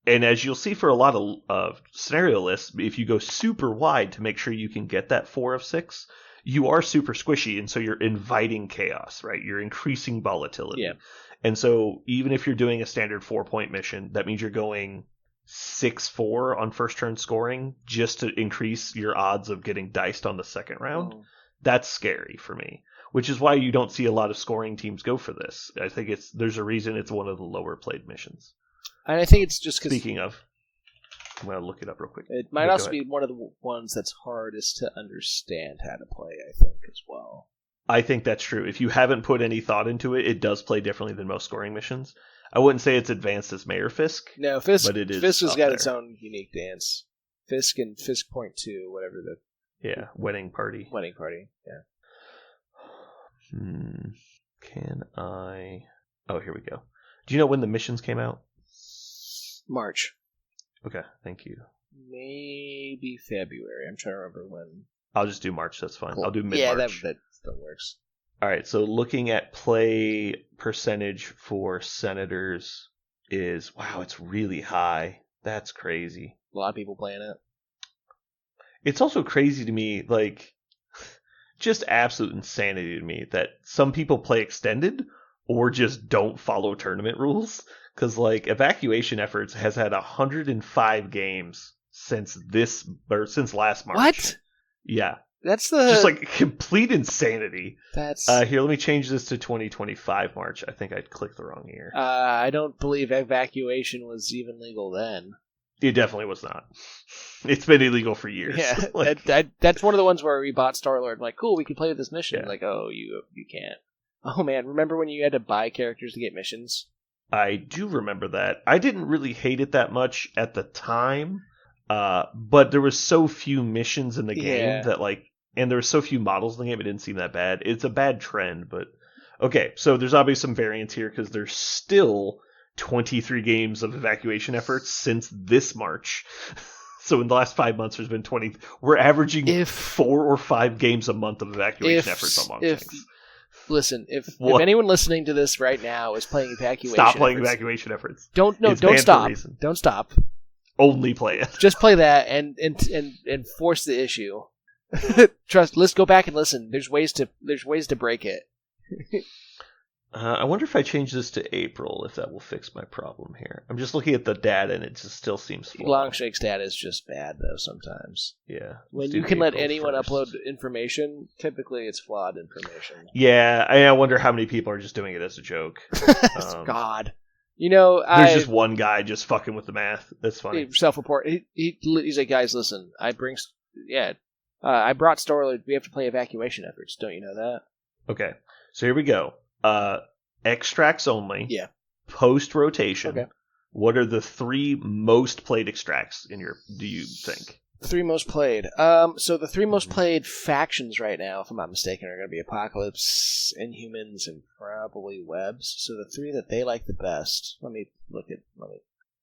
And as you'll see for a lot of scenario lists, if you go super wide to make sure you can get that 4 of 6, you are super squishy, and so you're inviting chaos, right? You're increasing volatility. Yeah. And so even if you're doing a standard 4-point mission, that means you're going 6-4 on first turn scoring just to increase your odds of getting diced on the second round. That's scary for me. Which is why you don't see a lot of scoring teams go for this. I think there's a reason it's one of the lower played missions. And I think it's just because... Speaking of, I'm going to look it up real quick. It might also be one of the ones that's hardest to understand how to play, I think, as well. I think that's true. If you haven't put any thought into it, it does play differently than most scoring missions. I wouldn't say it's advanced as Mayor Fisk. No, Fisk, but it is Fisk has got there. Its own unique dance. Fisk and Fisk Point 2, whatever the... Yeah, Wedding Party. Wedding Party, yeah. Can I... Oh, here we go. Do you know when the missions came out? March. Okay, thank you. Maybe February. I'm trying to remember when. I'll just do March, that's fine. Cool. I'll do mid-March. Yeah, that still works. Alright, so looking at play percentage for Senators is... Wow, it's really high. That's crazy. A lot of people playing it. It's also crazy to me, like... Just absolute insanity to me that some people play extended or just don't follow tournament rules. Because, like, Evacuation Efforts has had 105 games since last March. What? Yeah. That's the... Just, like, complete insanity. That's... Here, let me change this to 2025 March. I think I clicked the wrong year. I don't believe Evacuation was even legal then. It definitely was not. It's been illegal for years. Yeah, like, that's one of the ones where we bought Star-Lord. Like, cool, we can play this mission. Yeah. Like, oh, you can't. Oh, man, remember when you had to buy characters to get missions? I do remember that. I didn't really hate it that much at the time, but there was so few missions in the game that, like, and there were so few models in the game, it didn't seem that bad. It's a bad trend, but... Okay, so there's obviously some variance here, because there's still 23 games of Evacuation Efforts since this March. So in the last 5 months, there's been 20. We're averaging 4 or 5 games a month of Evacuation Efforts on long things. Listen, if anyone listening to this right now is playing Evacuation Stop playing Efforts, Evacuation Efforts. Don't stop. Don't stop. Only play it. Just play that and force the issue. Trust. Let's go back and listen. There's ways to break it. I wonder if I change this to April, if that will fix my problem here. I'm just looking at the data, and it just still seems flawed. Longshake's data is just bad, though, sometimes. Yeah. When you can let anyone upload information, typically it's flawed information. Yeah, I wonder how many people are just doing it as a joke. God. You know, there's just one guy just fucking with the math. That's funny. Self-report. He's like, guys, listen, I brought Storlord. We have to play evacuation efforts. Don't you know that? Okay, so here we go. Extracts only. Yeah. Post rotation. Okay. What are the 3 most played extracts do you think? 3 most played. So the 3 most played factions right now, if I'm not mistaken, are going to be Apocalypse, Inhumans, and probably Webs. So the 3 that they like the best. Let me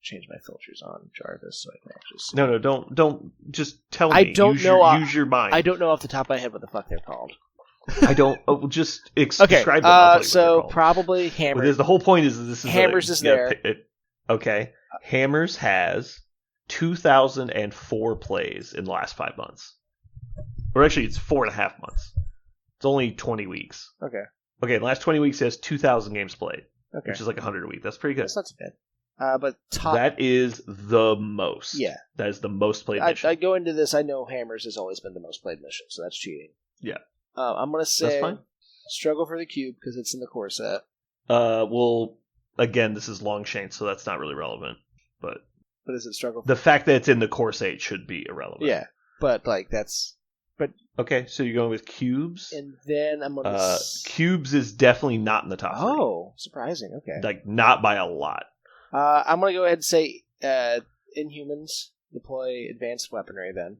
change my filters on Jarvis so I can actually see. No, don't just tell me. Use your mind. I don't know off the top of my head what the fuck they're called. I don't. Just describe them. So probably Hammers. Well, the whole point is this is Hammers is there. Okay, Hammers has 2,004 plays in the last 5 months, or actually, it's 4.5 months. It's only 20 weeks. Okay. Okay, the last 20 weeks it has 2,000 games played, which is like 100 a week. That's pretty good. That's not too bad. But that is the most. Yeah, that is the most played mission. I go into this. I know Hammers has always been the most played mission, so that's cheating. Yeah. I'm going to say Struggle for the Cube because it's in the core set. Well, again, this is Longshank, so that's not really relevant. But is it Struggle? The fact that it's in the core set should be irrelevant. Yeah, but that's. But okay, so you're going with Cubes, and then I'm going to. Cubes is definitely not in the top 3. Oh, surprising. Okay, like not by a lot. I'm going to go ahead and say Inhumans deploy advanced weaponry. Then.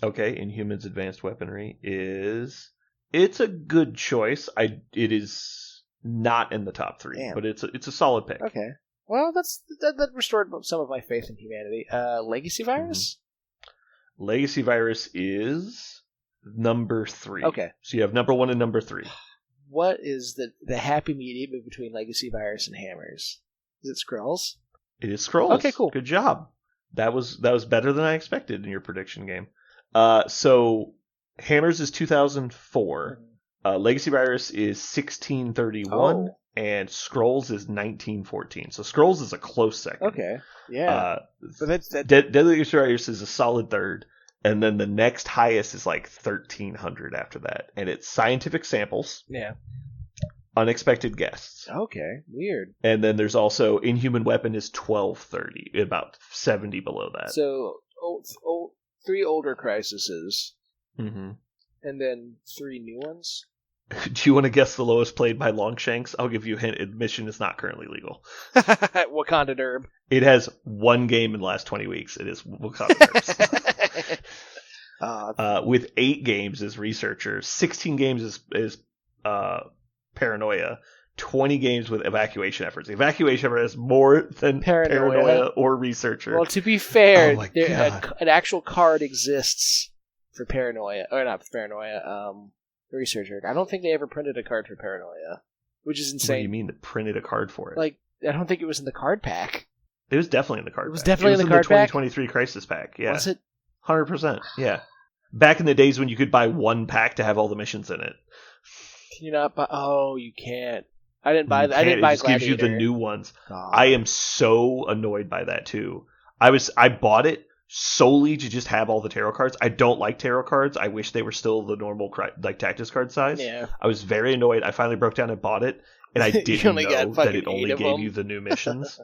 Okay, Inhumans advanced weaponry is. It's a good choice. It is not in the top 3, Damn. But it's a solid pick. Okay. Well, that restored some of my faith in humanity. Legacy Virus? Mm-hmm. Legacy Virus is number 3. Okay. So you have number 1 and number 3. What is the happy medium between Legacy Virus and Hammers? Is it Skrulls? It is Skrulls. Okay, cool. Good job. That was better than I expected in your prediction game. So Hammers is 2004. Legacy Virus is 1631. And Skrulls is 1914. So Skrulls is a close second. Okay. Yeah. But that's Deadly Legacy Virus is a solid third. And then the next highest is like 1300 after that. And it's Scientific Samples. Yeah. Unexpected Guests. Okay. Weird. And then there's also Inhuman Weapon is 1230. About 70 below that. So 3 older Crisises. Mm-hmm. And then 3 new ones? Do you want to guess the lowest played by Longshanks? I'll give you a hint. Admission is not currently legal. Wakanda Derb. It has 1 game in the last 20 weeks. It is Wakanda Derbs. With 8 games as researchers, 16 games is Paranoia, 20 games with evacuation efforts. Evacuation effort has more than Paranoia or researcher. Well, to be fair, an actual card exists for Paranoia, or not for Paranoia. Researcher. I don't think they ever printed a card for Paranoia, which is insane. What do you mean they printed a card for it? Like, I don't think it was in the card pack. It was definitely in the card pack. It was definitely in the card pack? It was in the 2023 Crisis pack, yeah. Was it? 100%, yeah. Back in the days when you could buy 1 pack to have all the missions in it. Can you not buy... Oh, you can't. I didn't buy that. I didn't buy It just Gladiator. gives you the new ones. God. I am so annoyed by that, too. I bought it solely to just have all the tarot cards. I don't like tarot cards. I wish they were still the normal Tactics card size. Yeah. I was very annoyed. I finally broke down and bought it, and I didn't know that it only gave you the new missions.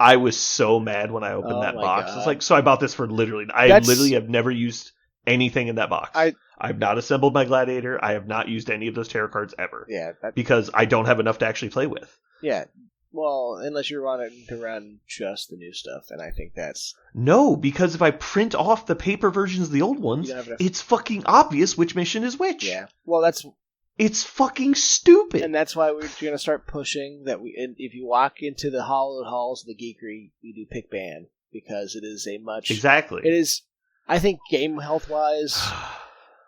I was so mad when I opened that box. God. It's like, so I bought this for literally... I literally have never used anything in that box. I've not assembled my Gladiator. I have not used any of those tarot cards ever. Yeah. Because I don't have enough to actually play with. Yeah. Well, unless you're wanting to run just the new stuff, and I think that's... No, because if I print off the paper versions of the old ones, it's fucking obvious which mission is which. Yeah. Well, it's fucking stupid. And that's why we're going to start pushing that if you walk into the hallowed halls of the Geekery, we do pick ban, because it is a much... Exactly. It is, I think, game health-wise,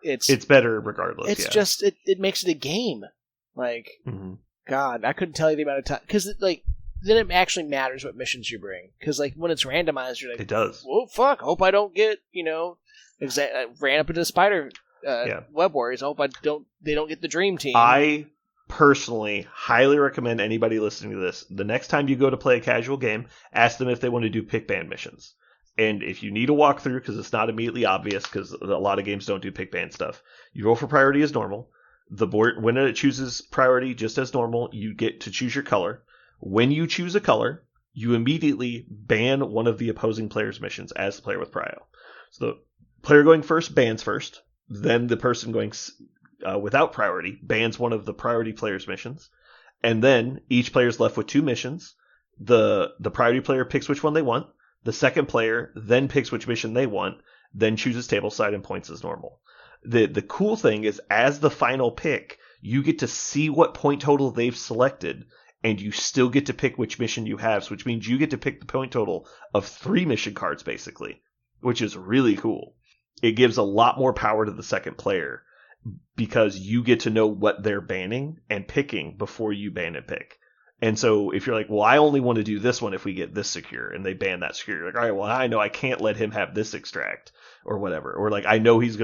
it's better regardless. It's just, it makes it a game. Like... Mm-hmm. God, I couldn't tell you the amount of time, because like then it actually matters what missions you bring. Because like when it's randomized, you're like, it does. Oh fuck! Hope I don't get I ran up into the spider web warriors. I hope they don't get the dream team. I personally highly recommend anybody listening to this, the next time you go to play a casual game, ask them if they want to do pick ban missions. And if you need a walkthrough, because it's not immediately obvious, because a lot of games don't do pick ban stuff, you roll for priority as normal. The board, when it chooses priority just as normal, you get to choose your color. When you choose a color, you immediately ban one of the opposing player's missions as the player with prio. So the player going first bans first. Then the person going without priority bans one of the priority player's missions. And then each player is left with 2 missions. The priority player picks which one they want. The second player then picks which mission they want, then chooses table side and points as normal. The cool thing is, as the final pick, you get to see what point total they've selected, and you still get to pick which mission you have, which means you get to pick the point total of 3 mission cards, basically, which is really cool. It gives a lot more power to the second player, because you get to know what they're banning and picking before you ban and pick. And so if you're like, well, I only want to do this one if we get this secure, and they ban that secure, you're like, all right, well, I know I can't let him have this extract or whatever. Or like, I know he's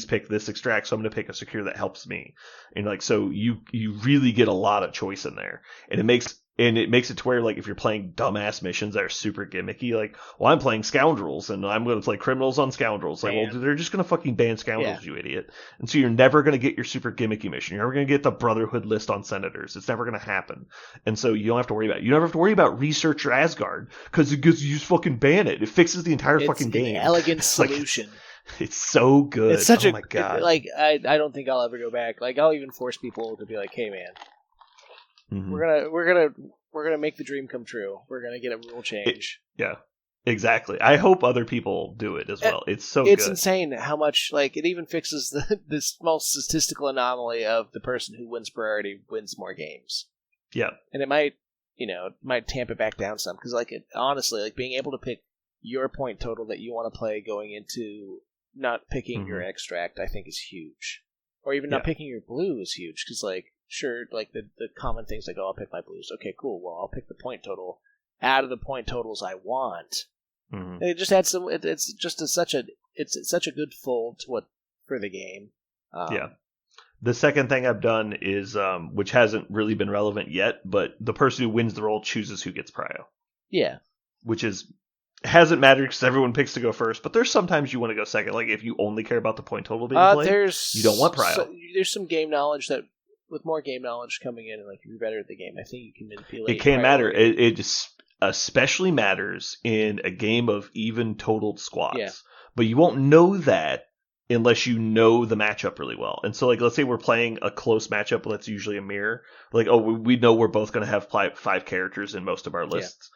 picked this extract, so I'm going to pick a secure that helps me. And like, so you really get a lot of choice in there. And it makes it to where, like, if you're playing dumbass missions that are super gimmicky, like, well, I'm playing scoundrels and I'm going to play criminals on scoundrels. Like, well, they're just going to fucking ban scoundrels, you idiot. And so you're never going to get your super gimmicky mission. You're never going to get the Brotherhood list on senators. It's never going to happen. And so you don't have to worry about it. You never have to worry about Researcher Asgard, because you just fucking ban it. It fixes the entire fucking game. It's an elegant solution. It's so good. It's such oh my God. Like, I don't think I'll ever go back. Like, I'll even force people to be like, hey, man. Mm-hmm. We're gonna make the dream come true. We're gonna get a rule change. Yeah, exactly. I hope other people do it as well. It's so good. It's insane how much, like, it even fixes the small statistical anomaly of the person who wins priority wins more games. Yeah, and it might tamp it back down some, because like, honestly, like, being able to pick your point total that you want to play going into not picking your extract, I think is huge. Or even not picking your blue is huge, because like, sure, like the common things like, oh, I'll pick my blues. Okay, cool. Well, I'll pick the point total out of the point totals I want. Mm-hmm. It just adds some. It's just such a good fold to what for the game. Yeah. The second thing I've done is, which hasn't really been relevant yet, but the person who wins the roll chooses who gets prio. Yeah. Which hasn't mattered because everyone picks to go first, but there's sometimes you want to go second. Like, if you only care about the point total being played, you don't want prio. There's some game knowledge that, with more game knowledge coming in, and like, if you're better at the game, I think you can manipulate. It can matter. It especially matters in a game of even totaled squads. Yeah. But you won't know that unless you know the matchup really well. And so, like, let's say we're playing a close matchup that's usually a mirror. Like, oh, we know we're both going to have 5 characters in most of our lists.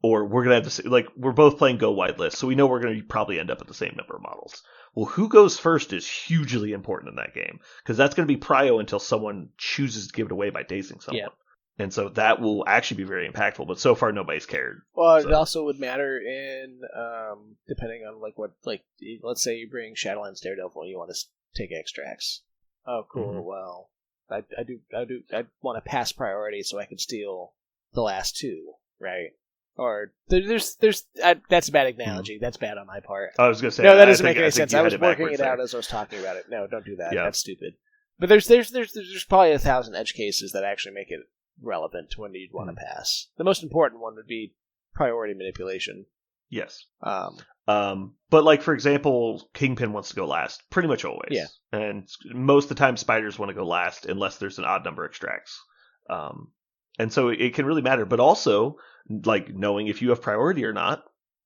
Or we're going to have we're both playing go wide lists, so we know we're going to probably end up at the same number of models. Well, who goes first is hugely important in that game, because that's going to be prio until someone chooses to give it away by dazing someone. Yeah. And so that will actually be very impactful, but so far nobody's cared. Well, it also would matter in, depending on like what, like, let's say you bring Shadowlands Daredevil and you want to take extracts. Oh, cool. Mm-hmm. Well, I want to pass priority so I can steal the last 2, right? Or there's that's a bad analogy. That's bad on my part. I was going to say, no, that doesn't make any sense. I was working it out as I was talking about it. No, don't do that. Yeah. That's stupid. But there's probably 1,000 edge cases that actually make it relevant to when you'd want to pass. The most important one would be priority manipulation. Yes. But like, for example, Kingpin wants to go last pretty much always. Yeah. And most of the time spiders want to go last unless there's an odd number extracts. And so it can really matter. But also, like, knowing if you have priority or not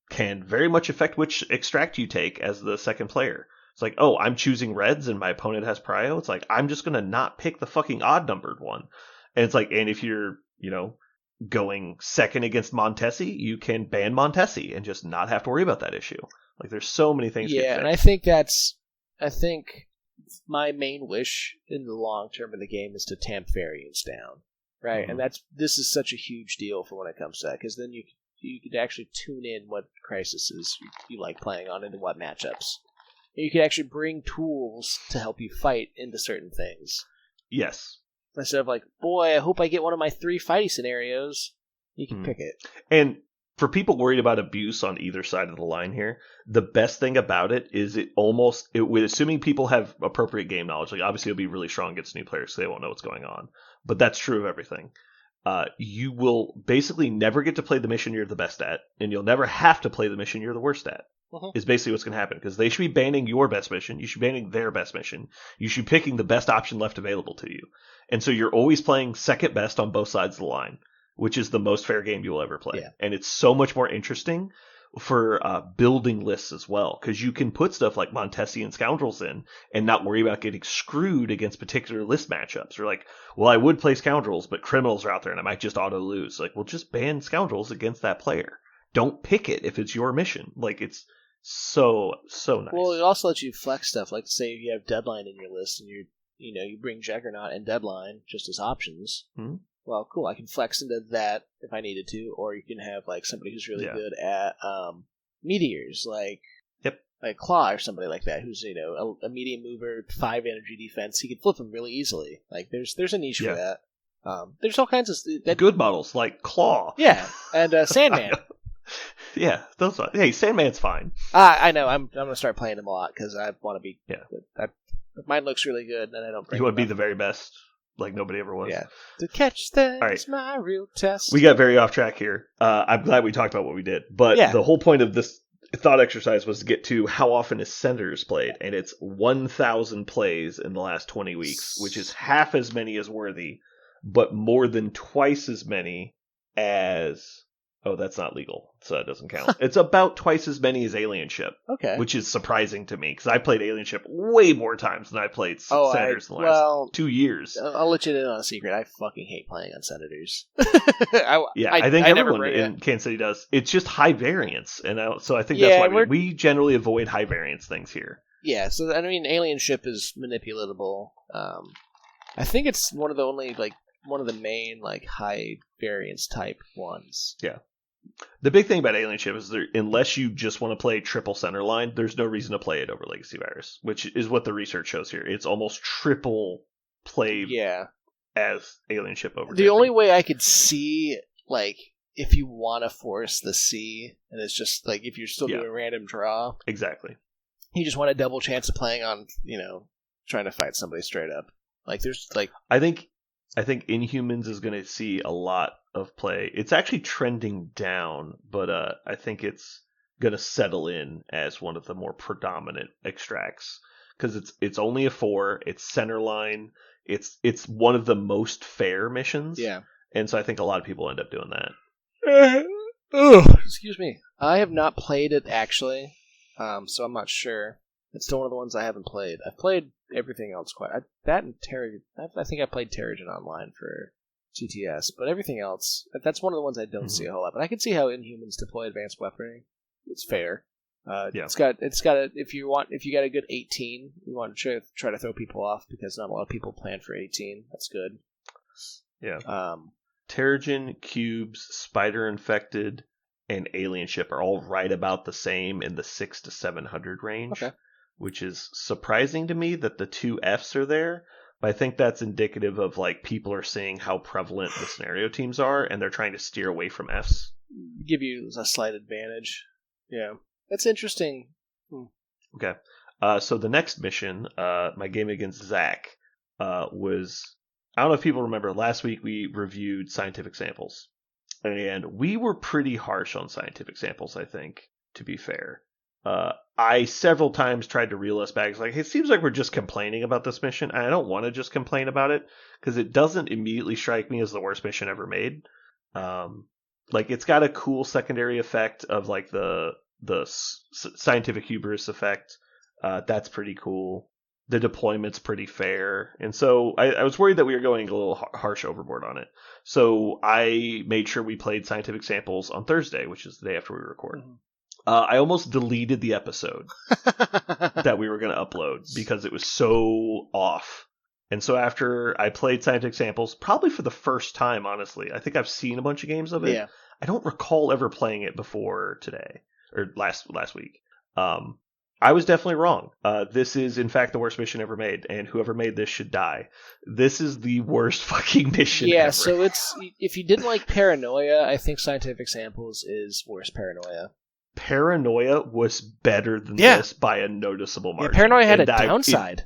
can very much affect which extract you take as the second player. It's like, oh, I'm choosing reds and my opponent has prio. It's like, I'm just going to not pick the fucking odd numbered one. And it's like, and if you're, going second against Montesi, you can ban Montesi and just not have to worry about that issue. Like, there's so many things. Yeah, and I think my main wish in the long term of the game is to tamp variance down. Right, mm-hmm. And this is such a huge deal for when it comes to that, because then you could actually tune in what crises you like playing on and what matchups. And you could actually bring tools to help you fight into certain things. Yes. Instead of like, boy, I hope I get one of my 3 fighty scenarios. You can pick it. And for people worried about abuse on either side of the line here, the best thing about it is with assuming people have appropriate game knowledge, like, obviously it'll be really strong against new players, so they won't know what's going on. but that's true of everything. You will basically never get to play the mission you're the best at, and you'll never have to play the mission you're the worst at. Is basically what's going to happen, because they should be banning your best mission. You should be banning their best mission. You should be picking the best option left available to you. And so you're always playing second best on both sides of the line, which is the most fair game you will ever play. Yeah. And it's so much more interesting for building lists as well, because you can put stuff like Montesi and Scoundrels in and not worry about getting screwed against particular list matchups. You're like, well, I would play Scoundrels, but Criminals are out there and I might just auto lose. Like, well, just ban Scoundrels against that player. Don't pick it if it's your mission. Like, it's so nice. Well, it also lets you flex stuff. Like, say you have Deadline in your list and you bring Juggernaut and Deadline just as options. Mm-hmm. Well, cool. I can flex into that if I needed to, or you can have like somebody who's really good at meteors, like Claw or somebody like that, who's a medium mover, 5 energy defense. He can flip them really easily. Like there's a niche for that. There's all kinds of good models like Claw. Yeah, and Sandman. Yeah, those. Hey, Sandman's fine. I know. I'm gonna start playing him a lot because I want to be. Yeah. Mine looks really good, and I don't. You want to be the very best, like nobody ever was. Yeah. To catch them is my real test. We got very off track here. I'm glad we talked about what we did, but the whole point of this thought exercise was to get to how often is Senators played, and it's 1,000 plays in the last 20 weeks, which is half as many as Worthy, but more than twice as many as. Oh, that's not legal, so that doesn't count. It's about twice as many as Alien Ship. Okay. Which is surprising to me, because I played Alien Ship way more times than I played Senators in the last 2 years. I'll let you in on a secret. I fucking hate playing on Senators. I think everyone in Kansas City does. It's just high variance, and so I think that's why we generally avoid high variance things here. Yeah, so I mean, Alien Ship is manipulatable. I think it's one of the main high variance type ones. Yeah. The big thing about Alien Ship is unless you just want to play triple center line, there's no reason to play it over Legacy Virus, which is what the research shows here. It's almost triple play as Alien Ship over. The only way I could see, if you want to force the C, and it's just, if you're still doing random draw. Exactly. You just want a double chance of playing on, trying to fight somebody straight up. I think Inhumans is going to see a lot of play. It's actually trending down, but I think it's going to settle in as one of the more predominant extracts, because it's only a 4. It's center line. It's one of the most fair missions. Yeah, and so I think a lot of people end up doing that. Excuse me. I have not played it actually, so I'm not sure. It's still one of the ones I haven't played. I've played everything else I think I played Terrigen Online for TTS, but everything else, that's one of the ones I don't see a whole lot. But I can see how Inhumans deploy advanced weaponry. It's fair. It's got if you got a good 18, you want to try to throw people off, because not a lot of people plan for 18. That's good. Yeah. Terrigen, Cubes, Spider Infected, and Alien Ship are all right about the same in the 600 to 700 range. Okay. Which is surprising to me that the 2 Fs are there, but I think that's indicative of people are seeing how prevalent the scenario teams are, and they're trying to steer away from Fs. Give you a slight advantage. Yeah, that's interesting. Okay, so the next mission, my game against Zach, was, I don't know if people remember, last week we reviewed Scientific Samples, and we were pretty harsh on Scientific Samples, I think, to be fair. I several times tried to reel us back. It's it seems like we're just complaining about this mission. And I don't want to just complain about it, because it doesn't immediately strike me as the worst mission ever made. It's got a cool secondary effect of the scientific hubris effect. That's pretty cool. The deployment's pretty fair. And so I was worried that we were going a little harsh overboard on it. So I made sure we played Scientific Samples on Thursday, which is the day after we record. Mm-hmm. I almost deleted the episode that we were going to upload because it was so off. And so after I played Scientific Samples, probably for the first time, honestly, I think I've seen a bunch of games of it. Yeah. I don't recall ever playing it before today, or last week. I was definitely wrong. This is, in fact, the worst mission ever made, and whoever made this should die. This is the worst fucking mission ever. Yeah, so if you didn't like Paranoia, I think Scientific Samples is worse Paranoia. Paranoia was better than this by a noticeable margin. Yeah, Paranoia had a downside.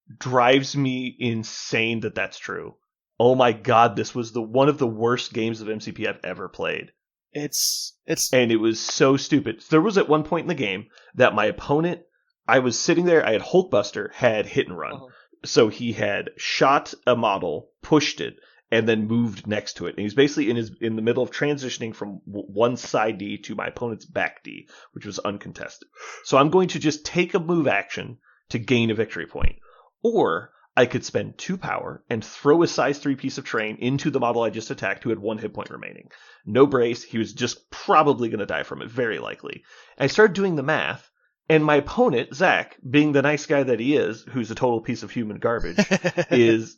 It drives me insane that that's true. Oh my god, this was one of the worst games of MCP I've ever played. And it was so stupid. There was at one point in the game that my opponent, I was sitting there, I had Hulkbuster, had hit and run. Uh-huh. So he had shot a model, pushed it, and then moved next to it. And he was basically in the middle of transitioning from one side D to my opponent's back D, which was uncontested. So I'm going to just take a move action to gain a victory point. Or I could spend 2 power and throw a size 3 piece of terrain into the model I just attacked who had 1 hit point remaining. No brace, he was just probably going to die from it, very likely. And I started doing the math, and my opponent, Zach, being the nice guy that he is, who's a total piece of human garbage,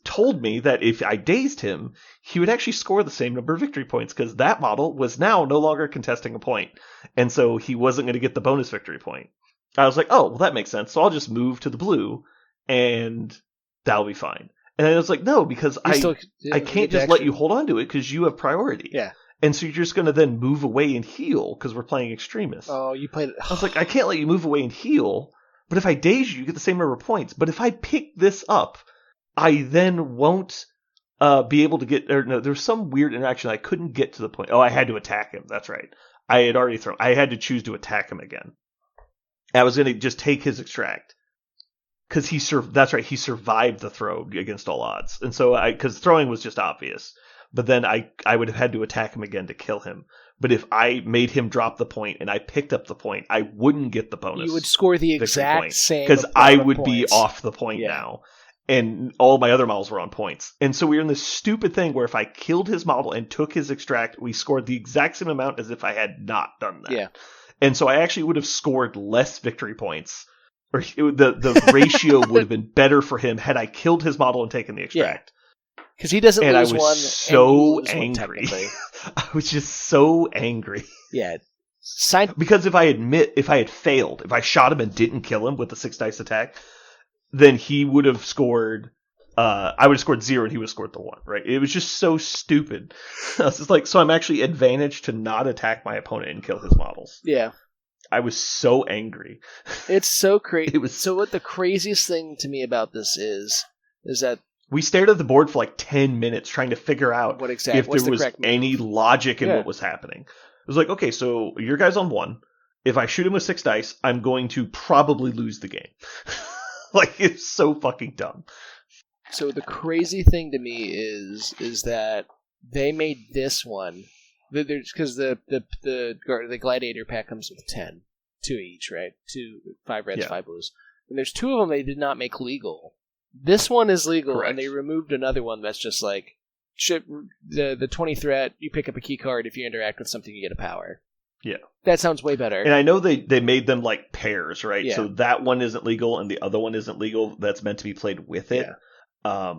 told me that if I dazed him, he would actually score the same number of victory points, because that model was now no longer contesting a point. And so he wasn't going to get the bonus victory point. I was like, oh, well, that makes sense. So I'll just move to the blue, and that'll be fine. And I was like, no, because I can't just let you hold on to it because you have priority. Yeah. And so you're just going to then move away and heal because we're playing extremists. Oh, you played it. I was like, I can't let you move away and heal, but if I daze you, you get the same number of points. But if I pick this up, I then won't be able to get... Or no, there's some weird interaction. I couldn't get to the point. Oh, I had to attack him. That's right. I had already thrown... I had to choose to attack him again. I was going to just take his extract. Because that's right, he survived the throw against all odds. And so because throwing was just obvious. But then I would have had to attack him again to kill him. But if I made him drop the point and I picked up the point, I wouldn't get the bonus. You would score the exact same. Because I would be off the point now. And all my other models were on points. And so we were in this stupid thing where if I killed his model and took his extract, we scored the exact same amount as if I had not done that. Yeah. And so I actually would have scored less victory points. Or the ratio would have been better for him had I killed his model and taken the extract. Because he doesn't lose one. And I was so angry. I was just so angry. Yeah. Because if I had failed, if I shot him and didn't kill him with the 6 dice attack, then he would have scored... I would have scored 0 and he would have scored the 1, right? It was just so stupid. I was just like, so I'm actually advantaged to not attack my opponent and kill his models. Yeah. I was so angry. It's so crazy. So what the craziest thing to me about this is that we stared at the board for like 10 minutes trying to figure out if there was any logic in what was happening. It was like, okay, so your guy's on 1. If I shoot him with 6 dice, I'm going to probably lose the game. Like, it's so fucking dumb. So the crazy thing to me is that they made this one... Because the Gladiator pack comes with 10, 2 each, right? 5 reds, 5 blues. And there's 2 of them they did not make legal. This one is legal, correct. And they removed another one that's just like, the 20 threat, you pick up a key card, if you interact with something, you get a power. Yeah. That sounds way better. And I know they made them like pairs, right? Yeah. So that one isn't legal and the other one isn't legal. That's meant to be played with it. Yeah.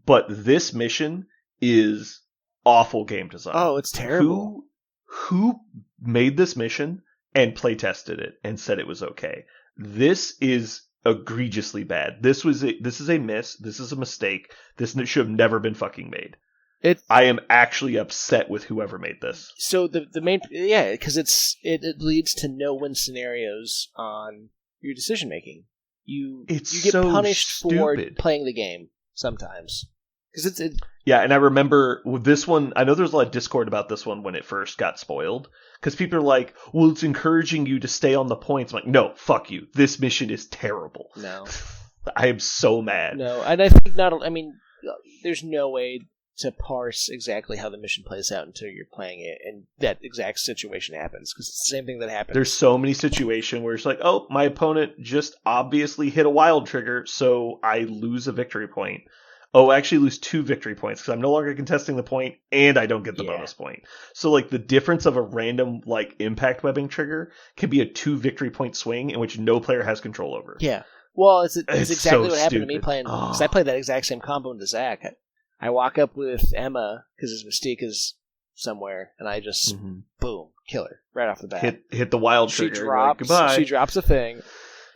But this mission is... awful game design. Oh, it's terrible. Who made this mission and play tested it and said it was okay? This is egregiously bad. This is a miss. This is a mistake. This should have never been fucking made. I am actually upset with whoever made this. So the main because it leads to no-win scenarios on your decision making. You get so punished stupid. For playing the game sometimes. Yeah, and I remember with this one, I know there's a lot of discord about this one when it first got spoiled, because people are like, well, it's encouraging you to stay on the points. I'm like, no, fuck you. This mission is terrible. No. I am so mad. No, and I think there's no way to parse exactly how the mission plays out until you're playing it, and that exact situation happens, because it's the same thing that happens. There's so many situations where it's like, oh, my opponent just obviously hit a wild trigger, so I lose a victory point. Oh, I actually lose 2 victory points because I'm no longer contesting the point and I don't get the bonus point. So, like, the difference of a random, like, impact webbing trigger can be a 2 victory point swing in which no player has control over. Yeah. Well, it's exactly so what happened stupid. to me playing, because I played that exact same combo into Zach. I walk up with Emma because his Mystique is somewhere, and I just, boom, kill her right off the bat. Hit the wild trigger. She drops a thing.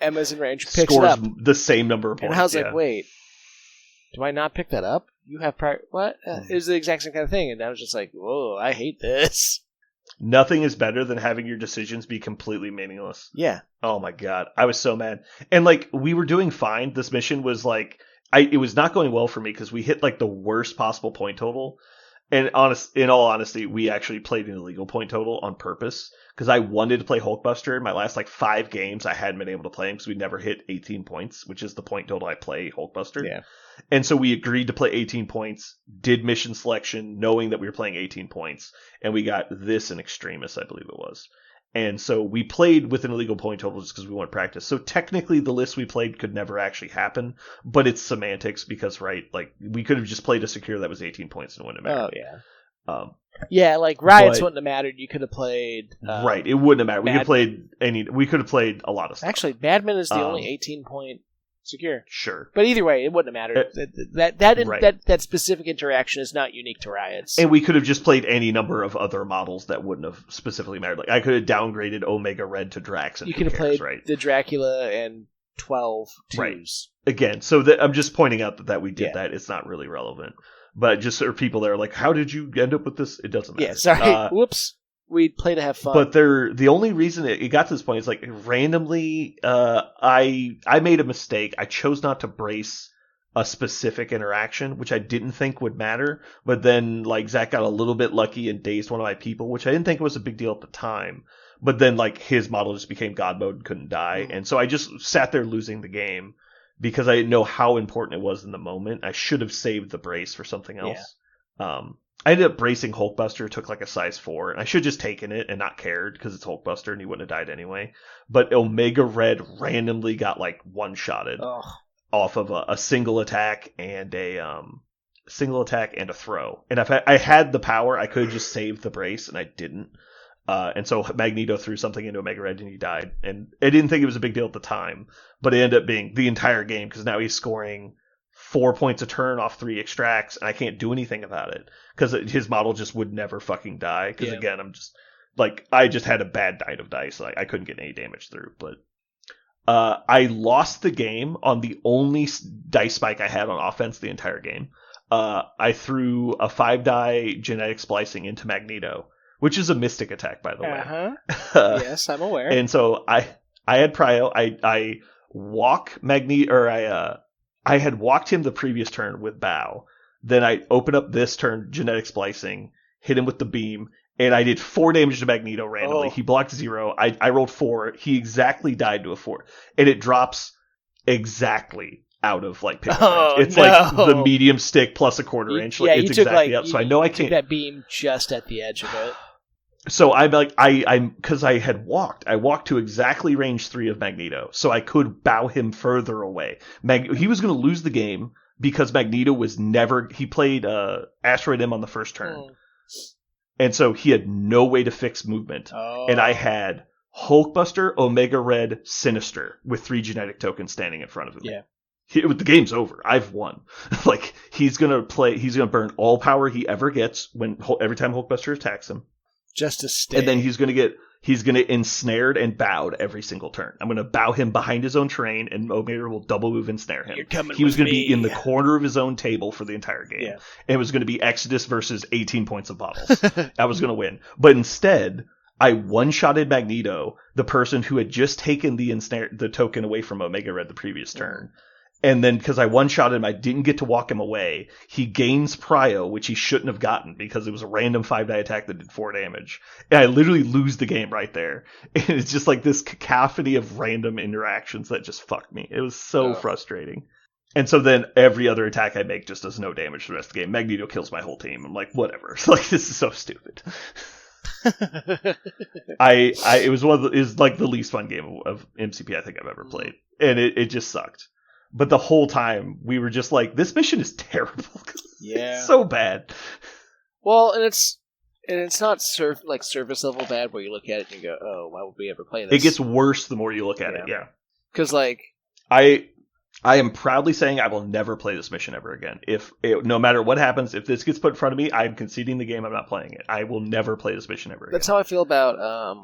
Emma's in range, picks it up. The same number of points. And I was like, wait. Do I not pick that up? You have what? It was the exact same kind of thing. And I was just like, whoa, I hate this. Nothing is better than having your decisions be completely meaningless. Yeah. Oh my god. I was so mad. And like, we were doing fine. This mission was like, it was not going well for me because we hit like the worst possible point total. And in all honesty, we actually played an illegal point total on purpose because I wanted to play Hulkbuster. In my last like 5 games, I hadn't been able to play him because we never hit 18 points, which is the point total I play Hulkbuster. Yeah. And so we agreed to play 18 points, did mission selection, knowing that we were playing 18 points, and we got this in Extremis, I believe it was. And so we played with an illegal point total just because we want to practice. So technically the list we played could never actually happen, but it's semantics because, right, like we could have just played a secure that was 18 points and it wouldn't have mattered. Oh, yeah. Yeah, like Riots wouldn't have mattered. You could have played... right, it wouldn't have mattered. We could have played a lot of stuff. Actually, Madman is the only 18-point secure. Sure. But either way, it wouldn't have mattered. That specific interaction is not unique to Riots. And we could have just played any number of other models that wouldn't have specifically mattered. Like I could have downgraded Omega Red to Drax. And you could have played the Dracula and 12 twos. Right. Again, so I'm just pointing out that we did that. It's not really relevant. But just sort of people that are like, how did you end up with this? It doesn't matter. Yeah, sorry. Whoops. We play to have fun. But the only reason it got to this point is like randomly, I made a mistake. I chose not to brace a specific interaction, which I didn't think would matter. But then like Zach got a little bit lucky and dazed one of my people, which I didn't think was a big deal at the time. But then like his model just became God mode and couldn't die. And so I just sat there losing the game because I didn't know how important it was in the moment. I should have saved the brace for something else. Yeah. I ended up bracing Hulkbuster, took like a size 4, and I should have just taken it and not cared because it's Hulkbuster and he wouldn't have died anyway. But Omega Red randomly got like one-shotted off of a single attack and a throw. And if I had the power, I could have just saved the brace, and I didn't. And so Magneto threw something into Omega Red and he died. And I didn't think it was a big deal at the time, but it ended up being the entire game because now he's scoring 4 points a turn off 3 extracts, and I can't do anything about it because his model just would never fucking die. Because again, I'm just like, I just had a bad night of dice. Like I couldn't get any damage through. But I lost the game on the only dice spike I had on offense the entire game. I threw a 5-die genetic splicing into Magneto, which is a mystic attack, by the way. Yes, I'm aware. And so I had Prio. I walk Magneto, or I had walked him the previous turn with Bow. Then I open up this turn, genetic splicing, hit him with the beam, and I did 4 damage to Magneto randomly. He blocked 0. I rolled 4. He exactly died to a 4. And it drops exactly out of like pickup range. It's like the medium stick plus a quarter inch. Like, it's exactly up. So I know I can't. Took that beam just at the edge of it. So I'm like, because I walked to exactly range 3 of Magneto, so I could bow him further away. He was going to lose the game because Magneto he played Asteroid M on the first turn. And so he had no way to fix movement. And I had Hulkbuster, Omega Red, Sinister with 3 genetic tokens standing in front of him. Yeah. The game's over. I've won. Like, he's going to burn all power he ever gets every time Hulkbuster attacks him. Just to stay. And then he's going to get ensnared and bowed every single turn. I'm going to bow him behind his own terrain, and Omega will double move and snare him. He was going to be in the corner of his own table for the entire game. Yeah. And it was going to be Exodus versus 18 points of bottles. I was going to win. But instead, I one-shotted Magneto, the person who had just taken the token away from Omega Red the previous turn. And then, because I one-shot him, I didn't get to walk him away. He gains Prio, which he shouldn't have gotten because it was a random 5-die attack that did 4 damage. And I literally lose the game right there. And it's just like this cacophony of random interactions that just fucked me. It was so frustrating. And so then every other attack I make just does no damage to the rest of the game. Magneto kills my whole team. I'm like, whatever. Like, this is so stupid. It was like the least fun game of MCP I think I've ever played. And it just sucked. But the whole time, we were just like, this mission is terrible. Yeah. It's so bad. Well, and it's not surface level bad where you look at it and you go, oh, why would we ever play this? It gets worse the more you look at it, yeah. Because, like... I am proudly saying I will never play this mission ever again. No matter what happens, if this gets put in front of me, I'm conceding the game, I'm not playing it. I will never play this mission ever again. That's how I feel about...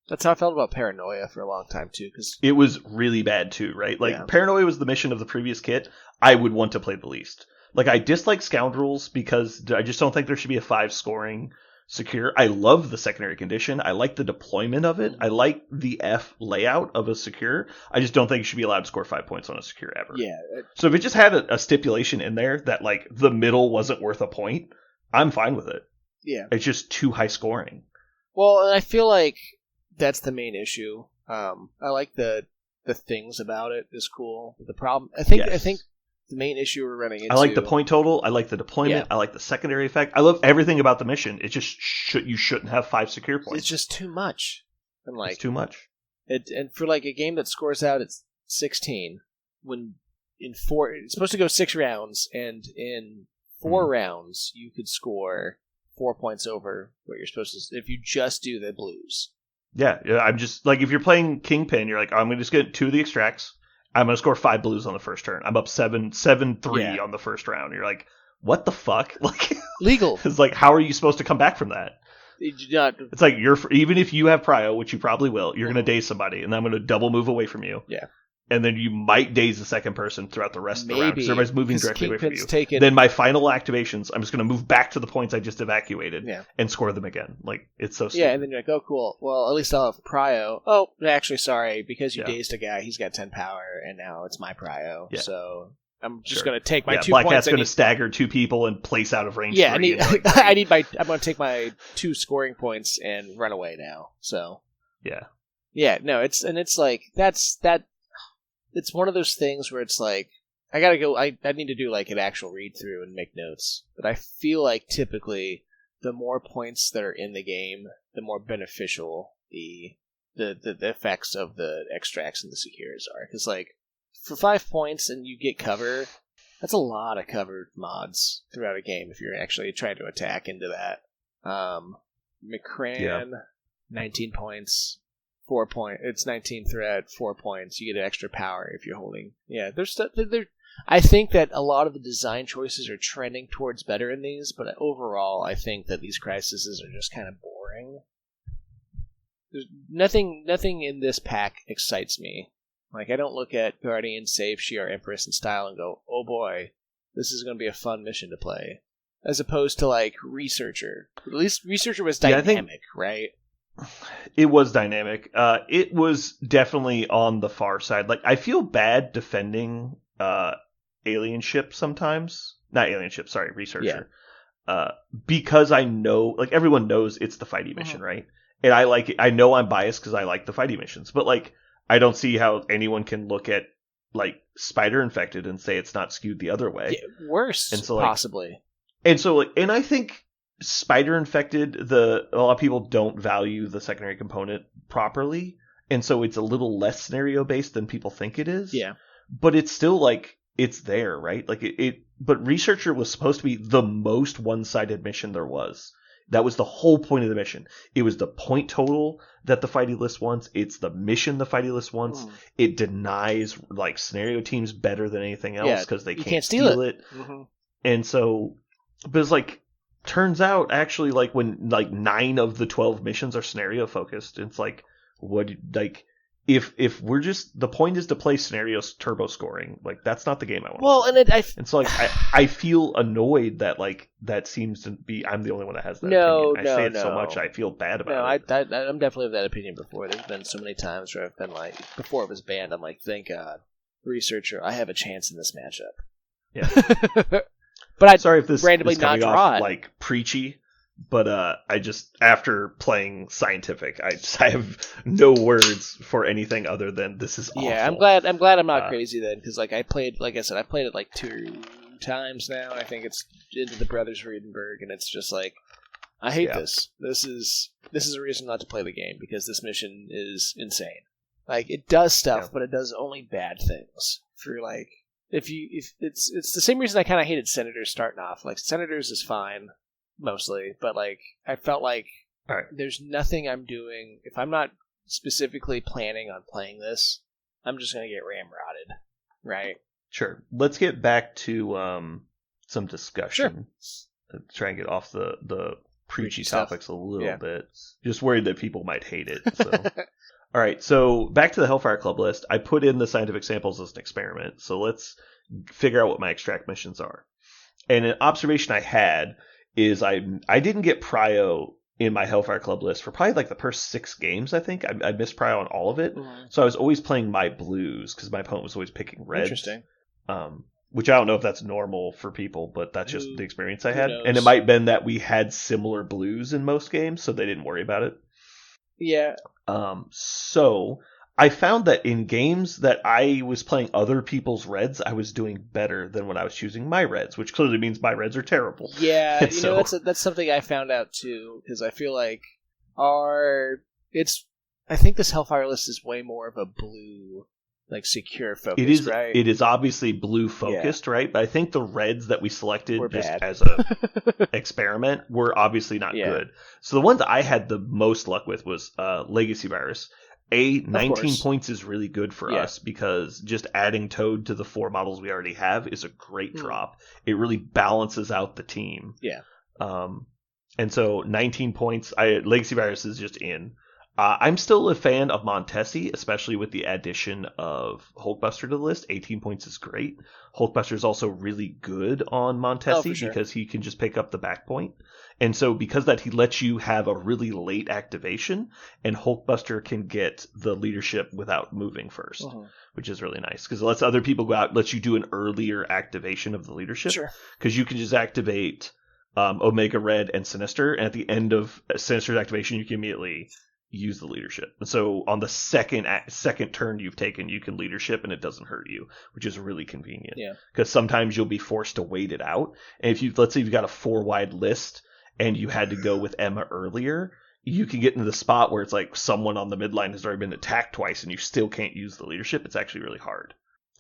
That's how I felt about Paranoia for a long time, too. Cause... It was really bad, too, right? Like, Paranoia was the mission of the previous kit I would want to play the least. Like, I dislike Scoundrels because I just don't think there should be a 5 scoring secure. I love the secondary condition. I like the deployment of it. I like the F layout of a secure. I just don't think you should be allowed to score 5 points on a secure ever. Yeah. So if it just had a stipulation in there that like the middle wasn't worth a point, I'm fine with it. Yeah. It's just too high scoring. Well, and I feel like that's the main issue. I like the things about it is cool. The problem, I think the main issue we're running into. I like the point total. I like the deployment. Yeah. I like the secondary effect. I love everything about the mission. It just you shouldn't have 5 secure points. It's just too much. And like it's too much. And for like a game that scores out at 16, when in 4 it's supposed to go 6 rounds, and in 4 rounds you could score 4 points over what you're supposed to if you just do the blues. Yeah, I'm just like if you're playing Kingpin, you're like, I'm gonna just get 2 of the extracts. I'm going to score 5 blues on the first turn. I'm up 7-3 on the first round. You're like, what the fuck? Like legal. It's like, how are you supposed to come back from that? It's like even if you have prio, which you probably will, you're going to daze somebody, and I'm going to double move away from you. Yeah. And then you might daze the second person throughout the rest of the round because everybody's moving directly away from you. Then my final activations, I'm just going to move back to the points I just evacuated and score them again. Like, it's so stupid. Yeah, and then you're like, oh, cool. Well, at least I'll have prio. Oh, actually, sorry. Because you dazed a guy, he's got 10 power, and now it's my prio. Yeah. So I'm just going to take my 2 Black points. Cat's going to stagger 2 people and place out of range. Yeah, 3 I'm going to take my 2 scoring points and run away now. So. Yeah. Yeah, no, it's like, it's one of those things where it's like, I gotta go, I need to do like an actual read through and make notes. But I feel like typically the more points that are in the game, the more beneficial the effects of the extracts and the secures are. Because like, for 5 points and you get cover, that's a lot of covered mods throughout a game if you're actually trying to attack into that. McCran, 19 points. 4 point. It's 19 threat, 4 points. You get extra power if you're holding. Yeah, there's stuff. I think that a lot of the design choices are trending towards better in these, but overall, I think that these crises are just kind of boring. There's nothing in this pack excites me. Like, I don't look at Guardian, Save, Shi'ar, Empress, and Style and go, oh boy, this is going to be a fun mission to play. As opposed to, like, Researcher. At least Researcher was dynamic, right? It was dynamic. It was definitely on the far side. Like, I feel bad defending alien ships sometimes. Not alien ships, sorry, Researcher. Yeah. Because I know, like, everyone knows it's the fighty mission, right? And I like it. I know I'm biased because I like the fighty missions. But, like, I don't see how anyone can look at, like, Spider Infected and say it's not skewed the other way. Yeah, worse, and so, like, possibly. And so, like, and I think Spider Infected, a lot of people don't value the secondary component properly, and so it's a little less scenario based than people think it is. Yeah, but it's still like it's there, right? Like but Researcher was supposed to be the most one-sided mission there was. That was the whole point of the mission. It was the point total that the fighty list wants. It's the mission the fighty list wants. It denies like scenario teams better than anything else because they can't steal it. And so, but it's like. Turns out, actually, like when like 9 of the 12 missions are scenario focused, it's like what like if we're just the point is to play scenarios turbo scoring, like that's not the game I want. Well, and so like I feel annoyed that like that seems to be I'm the only one that has that opinion. I say it so much I feel bad about it. I'm definitely of that opinion before. There's been so many times where I've been like before it was banned. I'm like, thank God, Researcher, I have a chance in this matchup. Yeah. But I'm sorry if this randomly is coming not off like preachy, but I just after playing Scientific, I have no words for anything other than this is awful. Yeah, I'm glad I'm not crazy then because like I played it like 2 times now. I think it's into the Brothers Riedenberg, and it's just like I hate this. This is a reason not to play the game because this mission is insane. Like it does stuff, but it does only bad things for like. If it's the same reason I kind of hated Senators starting off. Like Senators is fine mostly, but like I felt like there's nothing I'm doing if I'm not specifically planning on playing this. I'm just gonna get ramrodded, right? Sure. Let's get back to some discussion. Sure. Try and get off the preachy topics a little bit. Just worried that people might hate it. So. All right, so back to the Hellfire Club list. I put in the scientific samples as an experiment, so let's figure out what my extract missions are. And an observation I had is I didn't get Prio in my Hellfire Club list for probably like the first 6 games, I think. I missed Prio on all of it. Mm-hmm. So I was always playing my blues because my opponent was always picking reds. Interesting. Which I don't know if that's normal for people, but that's just the experience I had. knows? And it might have been that we had similar blues in most games, so they didn't worry about it. Yeah. So I found that in games that I was playing other people's reds, I was doing better than when I was choosing my reds, which clearly means my reds are terrible. Yeah, that's something I found out too, because I feel like I think this Hellfire list is way more of a blue, like secure focus, right? It is obviously blue focused, right? But I think the reds that we selected just bad. as a experiment were obviously not good. So the ones I had the most luck with was Legacy Virus. 19 points is really good for us because just adding Toad to the 4 models we already have is a great drop. It really balances out the team. Yeah. And so 19 points, Legacy Virus is just in. I'm still a fan of Montesi, especially with the addition of Hulkbuster to the list. 18 points is great. Hulkbuster is also really good on Montesi because he can just pick up the back point. And so because that, he lets you have a really late activation, and Hulkbuster can get the leadership without moving first, which is really nice because it lets other people go out, lets you do an earlier activation of the leadership. Because you can just activate Omega Red and Sinister, and at the end of Sinister's activation, you can immediately use the leadership. And so on the second turn you've taken, you can leadership and it doesn't hurt you, which is really convenient. Yeah. Because sometimes you'll be forced to wait it out. And if let's say you've got a 4-wide list and you had to go with Emma earlier, you can get into the spot where it's like someone on the midline has already been attacked twice and you still can't use the leadership. It's actually really hard.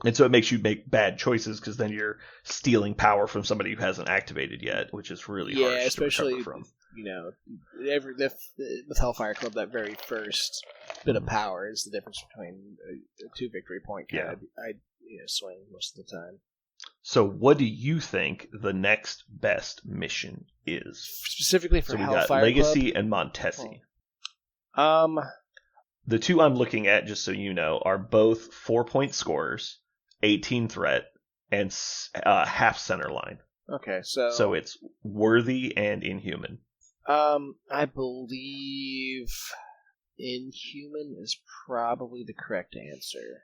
And so it makes you make bad choices because then you're stealing power from somebody who hasn't activated yet, which is really hard especially to recover from. With Hellfire Club, that very first bit of power is the difference between a 2 victory point kind of swing most of the time. So what do you think the next best mission is? Specifically for Hellfire Club? Legacy and Montesi. The 2 I'm looking at, just so you know, are both 4-point scorers, 18 threat, and half center line. Okay, so... So it's Worthy and Inhuman. I believe Inhuman is probably the correct answer.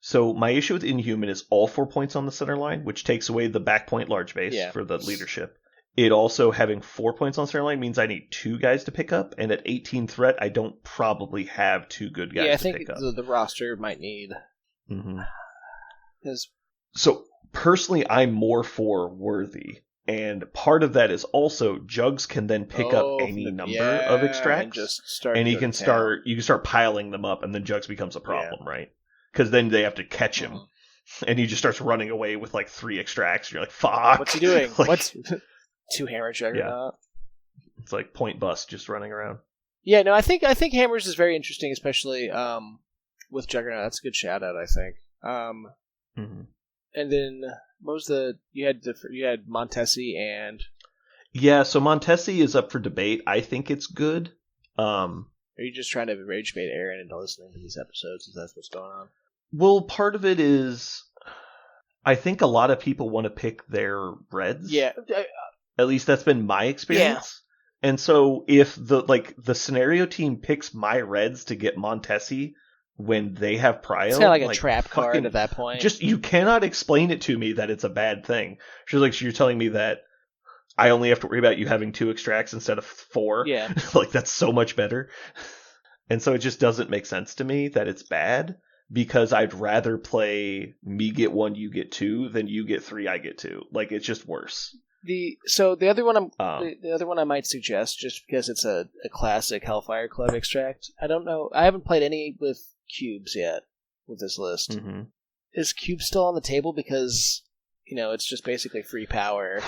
So my issue with Inhuman is all 4 points on the center line, which takes away the back point large base for the leadership. It also having 4 points on center line means I need 2 guys to pick up, and at 18 threat, I don't probably have 2 good guys to pick up. Yeah, I think the roster might need. So personally, I'm more for Worthy. And part of that is also Jugs can then pick up any number of extracts, and you can start piling them up, and then Jugs becomes a problem, right? Because then they have to catch him, and he just starts running away with like 3 extracts. And you're like, "Fuck! What's he doing? What's 2 Hammer Juggernaut?" It's like Point Bust just running around. Yeah, no, I think Hammers is very interesting, especially with Juggernaut. That's a good shout out, I think. And then what was you had Montesi and so Montesi is up for debate. I think it's good. Are you just trying to rage bait Aaron into listening to these episodes? Is that what's going on? Well, part of it is I think a lot of people want to pick their reds. Yeah, at least that's been my experience. Yeah. And so if the scenario team picks my reds to get Montesi when they have Prio, it's kind of like a trap card at that point. Just you cannot explain it to me that it's a bad thing. She's like, so you're telling me that I only have to worry about you having 2 extracts instead of 4. Yeah, like that's so much better. And so it just doesn't make sense to me that it's bad because I'd rather play me get 1, you get 2 than you get 3, I get 2. Like it's just worse. The other one the other one I might suggest, just because it's a classic Hellfire Club extract. I don't know. I haven't played any with cubes yet with this list. Is cube still on the table because it's just basically free power?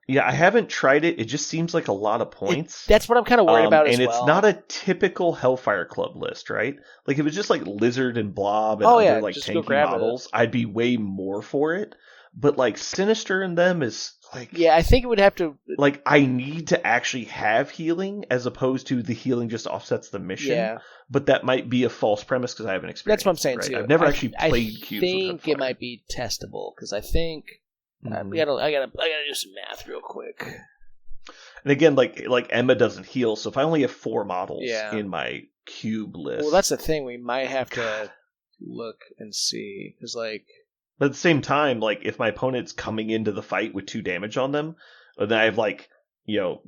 Yeah, I haven't tried it. It just seems like a lot of points. That's what I'm kind of worried about as well. And it's not a typical Hellfire Club list, right? Like if it's just like Lizard and Blob and other like tanky models, I'd be way more for it. But like Sinister in them is like... Yeah, I think it would have to... Like I need to actually have healing as opposed to the healing just offsets the mission. Yeah. But that might be a false premise because I haven't experienced. That's what I'm saying too. I've never actually played cubes with Hellfire. I think it might be testable because I think I gotta do some math real quick. And again, like Emma doesn't heal, so if I only have 4 models Yeah. in my cube list, Well, that's the thing. We might have to look and see because, like, but at the same time, like if my opponent's coming into the fight with 2 damage on them, and then I have like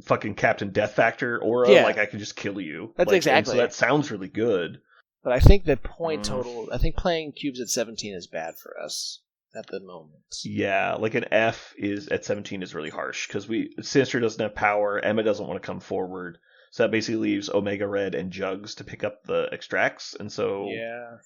fucking Captain Death Factor aura, like I can just kill you. That's like, exactly. So that sounds really good. But I think the point total. I think playing cubes at 17 is bad for us at the moment. Yeah, like an F is at 17 is really harsh because Sinister doesn't have power. Emma doesn't want to come forward, so that basically leaves Omega Red and Jugs to pick up the extracts. And so,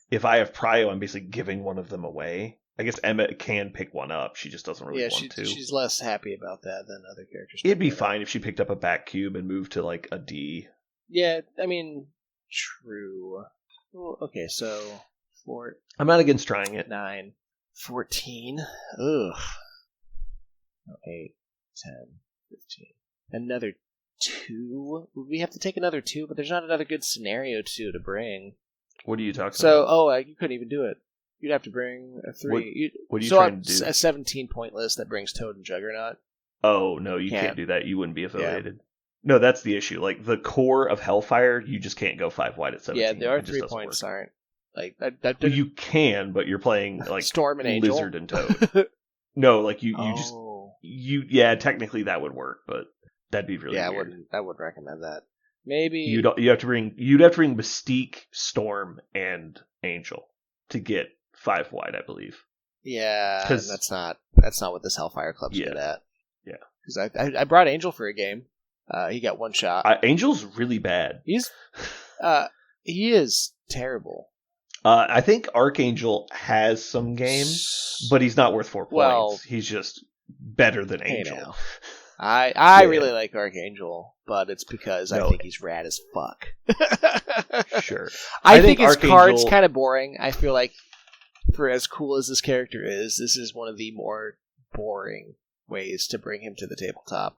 if I have Prio, I'm basically giving one of them away. I guess Emma can pick one up. She just doesn't really want to. She's less happy about that than other characters. It'd be fine if she picked up a back cube and moved to like a D. Yeah, I mean, true. Well, okay, so 4. I'm not against trying it. 9, 14. Ugh. 8, 10, 15. Another 2. We have to take another 2, but there's not another good scenario 2 to bring. What are you talking about? So, you couldn't even do it. You'd have to bring a 3. What are you trying to do? A 17-point list that brings Toad and Juggernaut. Oh, no, you can't do that. You wouldn't be affiliated. Yeah. No, that's the issue. Like, the core of Hellfire, you just can't go 5 wide at 17. Yeah, there are 3 points aren't. Like that well, you can, but you're playing, like, Storm and Angel? Lizard and Toad. No, like, you just... Yeah, technically that would work, but that'd be really weird. I wouldn't recommend that. Maybe... You'd have to bring Mystique, Storm, and Angel to get 5 wide, I believe. Yeah, that's not what this Hellfire Club's good at. Yeah, because I brought Angel for a game. He got 1 shot. Angel's really bad. He is terrible. I think Archangel has some games, but he's not worth 4 points. Well, he's just better than Angel. I really like Archangel, but it's because I think he's rad as fuck. Sure. I think his card's kind of boring. I feel like for as cool as this character is, this is one of the more boring ways to bring him to the tabletop.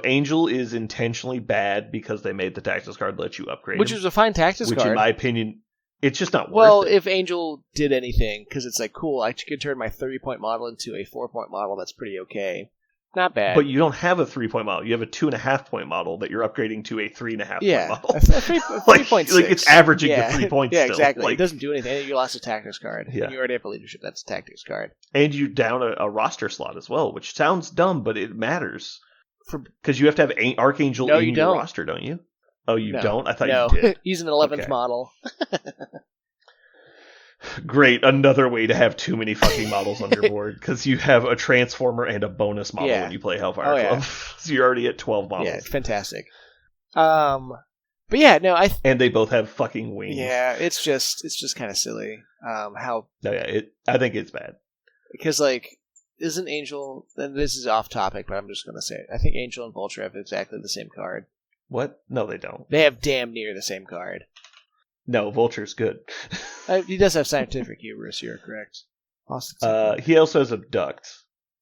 Angel is intentionally bad because they made the Tactics card let you upgrade which him, is a fine Tactics card. Which, in my opinion, it's just not worth it. Well, if Angel did anything, because it's like, cool, I could turn my 30-point model into a 4-point model that's pretty okay. Not bad. But you don't have a 3-point model. You have a 2.5-point model that you're upgrading to a 3.5-point model. A 3.6. Like it's averaging to 3 points Yeah, still. Exactly. Like, it doesn't do anything. You lost a Tactics card. Yeah. And you already have a leadership. That's a Tactics card. And you down a roster slot as well, which sounds dumb, but it matters. Because you have to have Archangel in your roster, don't you? Oh, you don't? I thought you did. He's an 11th model. Great, another way to have too many fucking models on your board, because you have a Transformer and a bonus model when you play Hellfire Club. So you're already at 12 models. Yeah, it's fantastic. But yeah, no, and they both have fucking wings. Yeah, it's just kind of silly. I think it's bad. Because, like, isn't Angel, and this is off topic, but I'm just going to say it. I think Angel and Vulture have exactly the same card. What? No, they don't. They have damn near the same card. No, Vulture's good. He does have Scientific Hubris, you're correct. He also has Abduct.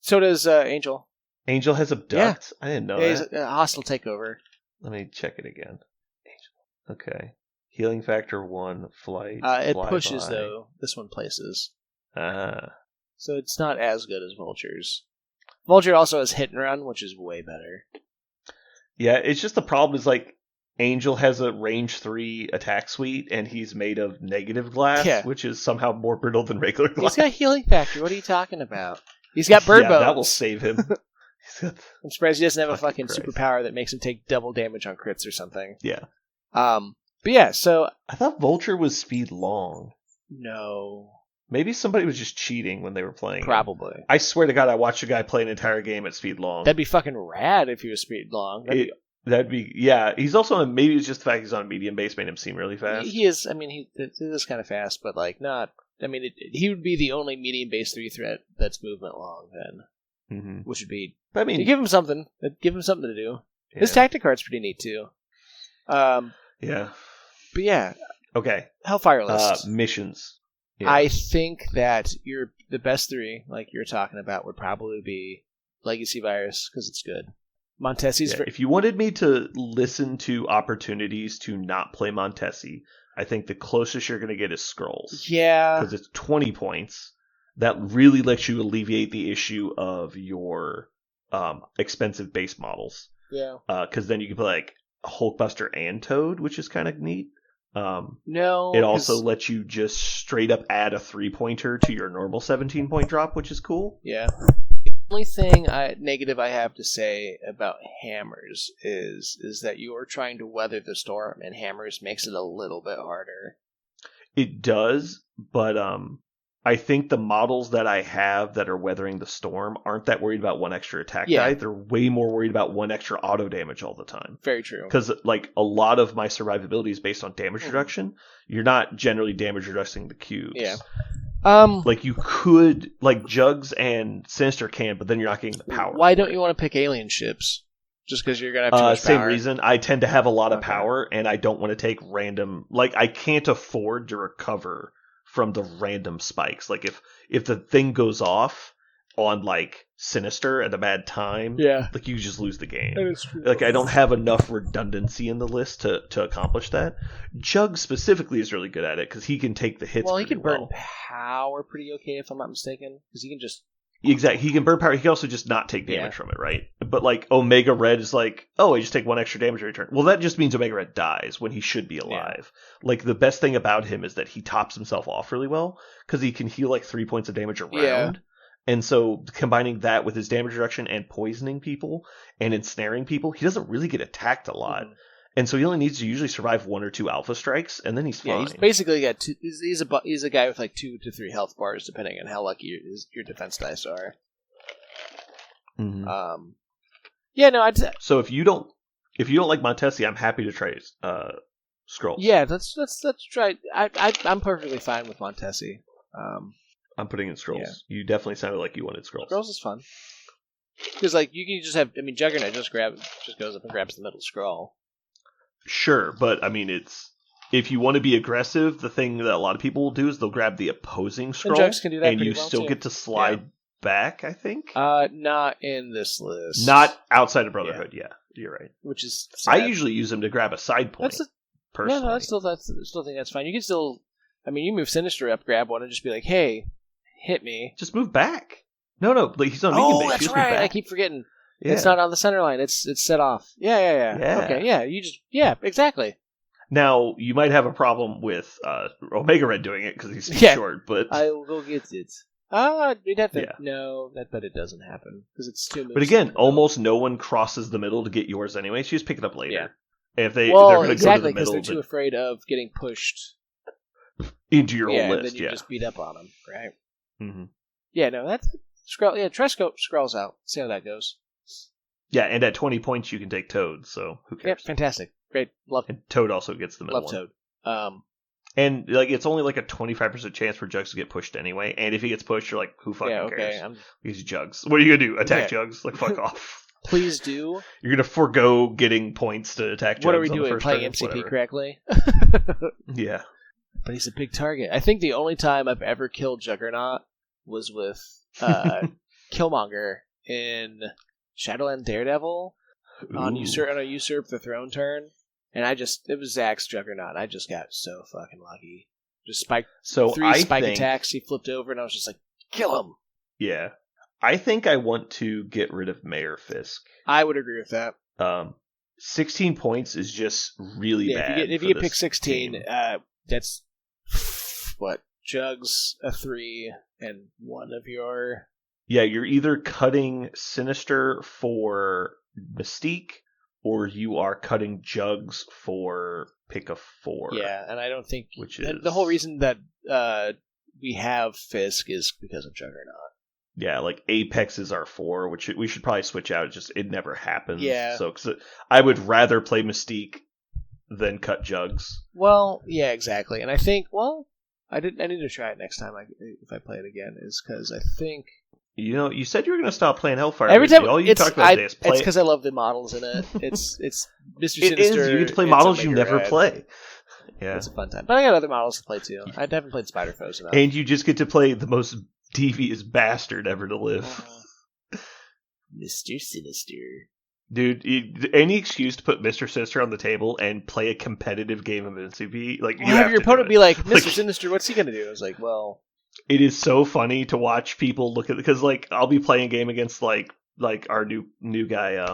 So does Angel. Angel has Abduct? Yeah. I didn't know that. He's a hostile takeover. Let me check it again. Angel. Okay. Healing factor 1, flight. It pushes, though. This one places. Ah. So it's not as good as Vulture's. Vulture also has Hit and Run, which is way better. Yeah, it's just the problem is, like, Angel has a range 3 attack suite, and he's made of negative glass, which is somehow more brittle than regular glass. He's got Healing Factor. What are you talking about? He's got Bird Bones. That will save him. I'm surprised he doesn't have a fucking superpower that makes him take double damage on crits or something. Yeah. But yeah, so... I thought Vulture was speed long. No. Maybe somebody was just cheating when they were playing. Probably. I swear to God, I watched a guy play an entire game at speed long. That'd be fucking rad if he was speed long. That'd be, yeah. He's also maybe it's just the fact he's on a medium base made him seem really fast. He is. I mean, he is kind of fast, but like not. I mean, he would be the only medium base 3 threat that's movement long then, which would be. I mean, give him something. Give him something to do. Yeah. His tactic card's pretty neat too. Yeah. But yeah. Okay. Hellfire list missions. Yeah. I think that the best 3, like you're talking about, would probably be Legacy Virus because it's good. Montesi's. If you wanted me to listen to opportunities to not play Montesi, I think the closest you're going to get is Skrulls. Yeah. Because it's 20 points, that really lets you alleviate the issue of your expensive base models. Yeah. Because then you can play like Hulkbuster and Toad, which is kind of neat. No. It also lets you just straight up add a 3-pointer to your normal 17-point drop, which is cool. Yeah. The only thing negative I have to say about hammers is that you are trying to weather the storm, and hammers makes it a little bit harder. It does, but I think the models that I have that are weathering the storm aren't that worried about one extra attack die. They're way more worried about one extra auto damage all the time. Very true. Because like a lot of my survivability is based on damage reduction. You're not generally damage reducing the cubes. Yeah. Like you could, like Jugs and Sinister can, but then you're not getting the power. Why don't you want to pick alien ships? Just because you're gonna have too much same power? reason. I tend to have a lot of power, and I don't want to take random. Like I can't afford to recover from the random spikes. Like if the thing goes off on like Sinister at a bad time, like you just lose the game. That is true. Like I don't have enough redundancy in the list to accomplish that. Jug specifically is really good at it because he can take the hits. Well, he can burn well. power pretty okay if I'm not mistaken, because he can just Exactly. He can burn power. He can also just not take damage from it, right? But like Omega Red is like, oh, I just take one extra damage every turn. Well, that just means Omega Red dies when he should be alive. Yeah. Like the best thing about him is that he tops himself off really well because he can heal like 3 points of damage a round. Yeah. And so combining that with his damage reduction and poisoning people and ensnaring people, he doesn't really get attacked a lot. Mm-hmm. And so he only needs to usually survive 1 or 2 alpha strikes, and then he's fine. Yeah, he's basically got two. He's a guy with like 2 to 3 health bars, depending on how lucky your defense dice are. Mm-hmm. Yeah, no. So if you don't like Montesi, I'm happy to try Skrulls. Yeah, let's try. I'm perfectly fine with Montesi. I'm putting in Skrulls. Yeah. You definitely sounded like you wanted Skrulls. Skrulls is fun because like you can just have. I mean, Juggernaut just goes up and grabs the middle scroll. Sure, but I mean, if you want to be aggressive, the thing that a lot of people will do is they'll grab the opposing scroll, and Jugs can do that and you well still too. Get to slide back. I think. Not in this list. Not outside of Brotherhood. Yeah, you're right. Which is sad. I usually use them to grab a side point. Personally, no, I still think that's fine. You can still. I mean, you move Sinister up, grab one, and just be like, "Hey, hit me." Just move back. No, like he's on medium base. That's right. I keep forgetting. Yeah. It's not on the center line. It's set off. Yeah. Okay, yeah. Exactly. Now you might have a problem with Omega Red doing it because he's too short, but I will go get it. We'd have to. No, but it doesn't happen because it's too. But again, almost no one crosses the middle to get yours anyway. So you just pick it up later. Yeah. And if they're going to go to the middle, they're too afraid of getting pushed into your old list. And then you just beat up on them, right? Mm-hmm. Yeah, no, that's Skrull. Yeah, try Skrulls out. See how that goes. Yeah, and at 20 points you can take Toad, so who cares? Yep, fantastic. Great. Love and Toad also gets the middle love one. Toad. And like it's only like a 25% chance for Jugs to get pushed anyway, and if he gets pushed, you're like, who fucking cares? He's Jugs. What are you gonna do? Attack Jugs? Like, fuck off. Please do. You're gonna forego getting points to attack Jugs. What are we doing? Playing MCP correctly? Yeah. But he's a big target. I think the only time I've ever killed Juggernaut was with Killmonger in Shadowland Daredevil on a Usurp the Throne turn. And it was Zach's Juggernaut. I just got so fucking lucky. Just spiked 3 spike attacks. He flipped over, and I was just like, kill him. Yeah. I think I want to get rid of Mayor Fisk. I would agree with that. 16 points is just really bad. If you get pick 16, that's what? Jugs, a 3, and 1 of your... Yeah, you're either cutting Sinister for Mystique, or you are cutting Jugs for pick a 4. Yeah, and I don't think... Which is... The whole reason that we have Fisk is because of Juggernaut. Yeah, like Apex is our 4, which we should probably switch out. It never happens. Yeah. So I would rather play Mystique than cut Jugs. Well, yeah, exactly. And I think, I need to try it next time if I play it again, is because I think... You said you were going to stop playing Hellfire. Every time all you talk about today is play. It's because I love the models in it. It's Mr. Sinister. It is. You get to play models you never play. Yeah, it's a fun time. But I got other models to play too. I haven't played Spider Foes enough. And you just get to play the most devious bastard ever to live, Mr. Sinister. Dude, any excuse to put Mr. Sinister on the table and play a competitive game of MCP, like you have your opponent be like, Mr. Sinister, what's he going to do? I was like, well. It is so funny to watch people look at because like I'll be playing a game against like our new guy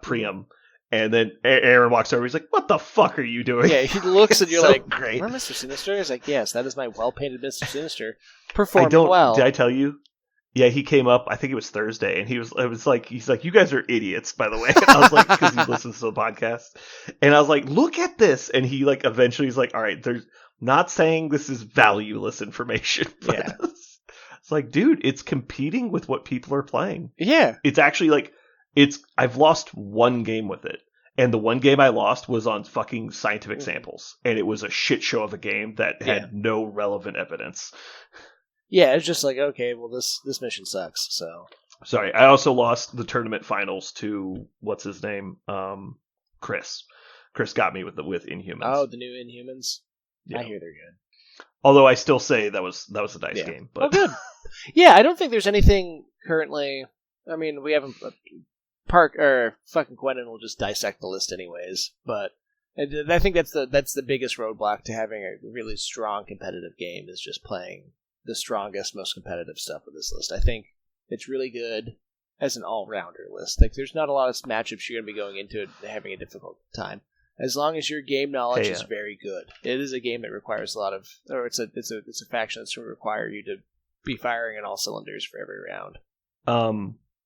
Priam, and then Aaron walks over. He's like, "What the fuck are you doing?" Yeah, he looks and you're so like, "Great, "We're Mr. Sinister." He's like, "Yes, that is my well-painted Mr. Sinister, I performing don't. well." Did I tell you? Yeah, he came up. I think it was Thursday, and he's like, "You guys are idiots." By the way, and I was like, because he listens to the podcast, and I was like, "Look at this," and he like eventually he's like, "All right, there's not saying this is valueless information, but Yeah. it's like, dude, it's competing with what people are playing. Yeah. It's actually like I've lost one game with it." And the one game I lost was on fucking scientific samples, and it was a shit show of a game that had no relevant evidence. Yeah, it's just like, okay, well, this mission sucks, so. Sorry, I also lost the tournament finals to what's his name, Chris. Chris got me with Inhumans. Oh, the new Inhumans. Yeah. I hear they're good. Although I still say that was a dice game. But. Oh, good. Yeah, I don't think there's anything currently. I mean, we haven't. Park or fucking Gwennon will just dissect the list anyways, but I think that's the biggest roadblock to having a really strong competitive game is just playing the strongest, most competitive stuff with this list. I think it's really good as an all-rounder list. Like, there's not a lot of matchups you're going to be going into it having a difficult time. As long as your game knowledge is very good. It is a game that requires a lot of, or it's a faction that's going to require you to be firing on all cylinders for every round.